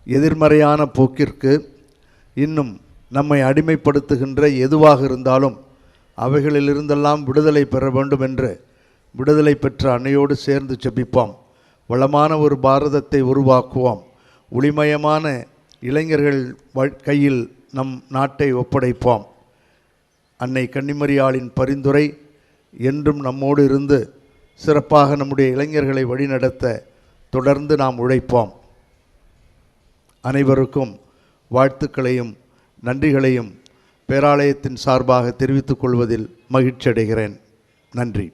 எதிர்மறையான போக்கிற்கு, இன்னும் நம்மை அடிமைப்படுத்துகின்ற எதுவாக இருந்தாலும் அவைகளிலிருந்தெல்லாம் விடுதலை பெற வேண்டும் என்று விடுதலை பெற்ற அன்னையோடு சேர்ந்து ஜெபிப்போம். வளமான ஒரு பாரதத்தை உருவாக்குவோம். ஒளிமயமான இளைஞர்கள் கையில் நம் நாட்டை ஒப்படைப்போம். அன்னை கன்னிமரியாளின் பரிந்துரை என்றும் நம்மோடு இருந்து சிறப்பாக நம்முடைய இளைஞர்களை வழிநடத்த தொடர்ந்து நாம் உழைப்போம். அனைவருக்கும் வாழ்த்துக்களையும் நன்றிகளையும் பேராலயத்தின் சார்பாக தெரிவித்துக் கொள்வதில் மகிழ்ச்சி அடைகிறேன். நன்றி.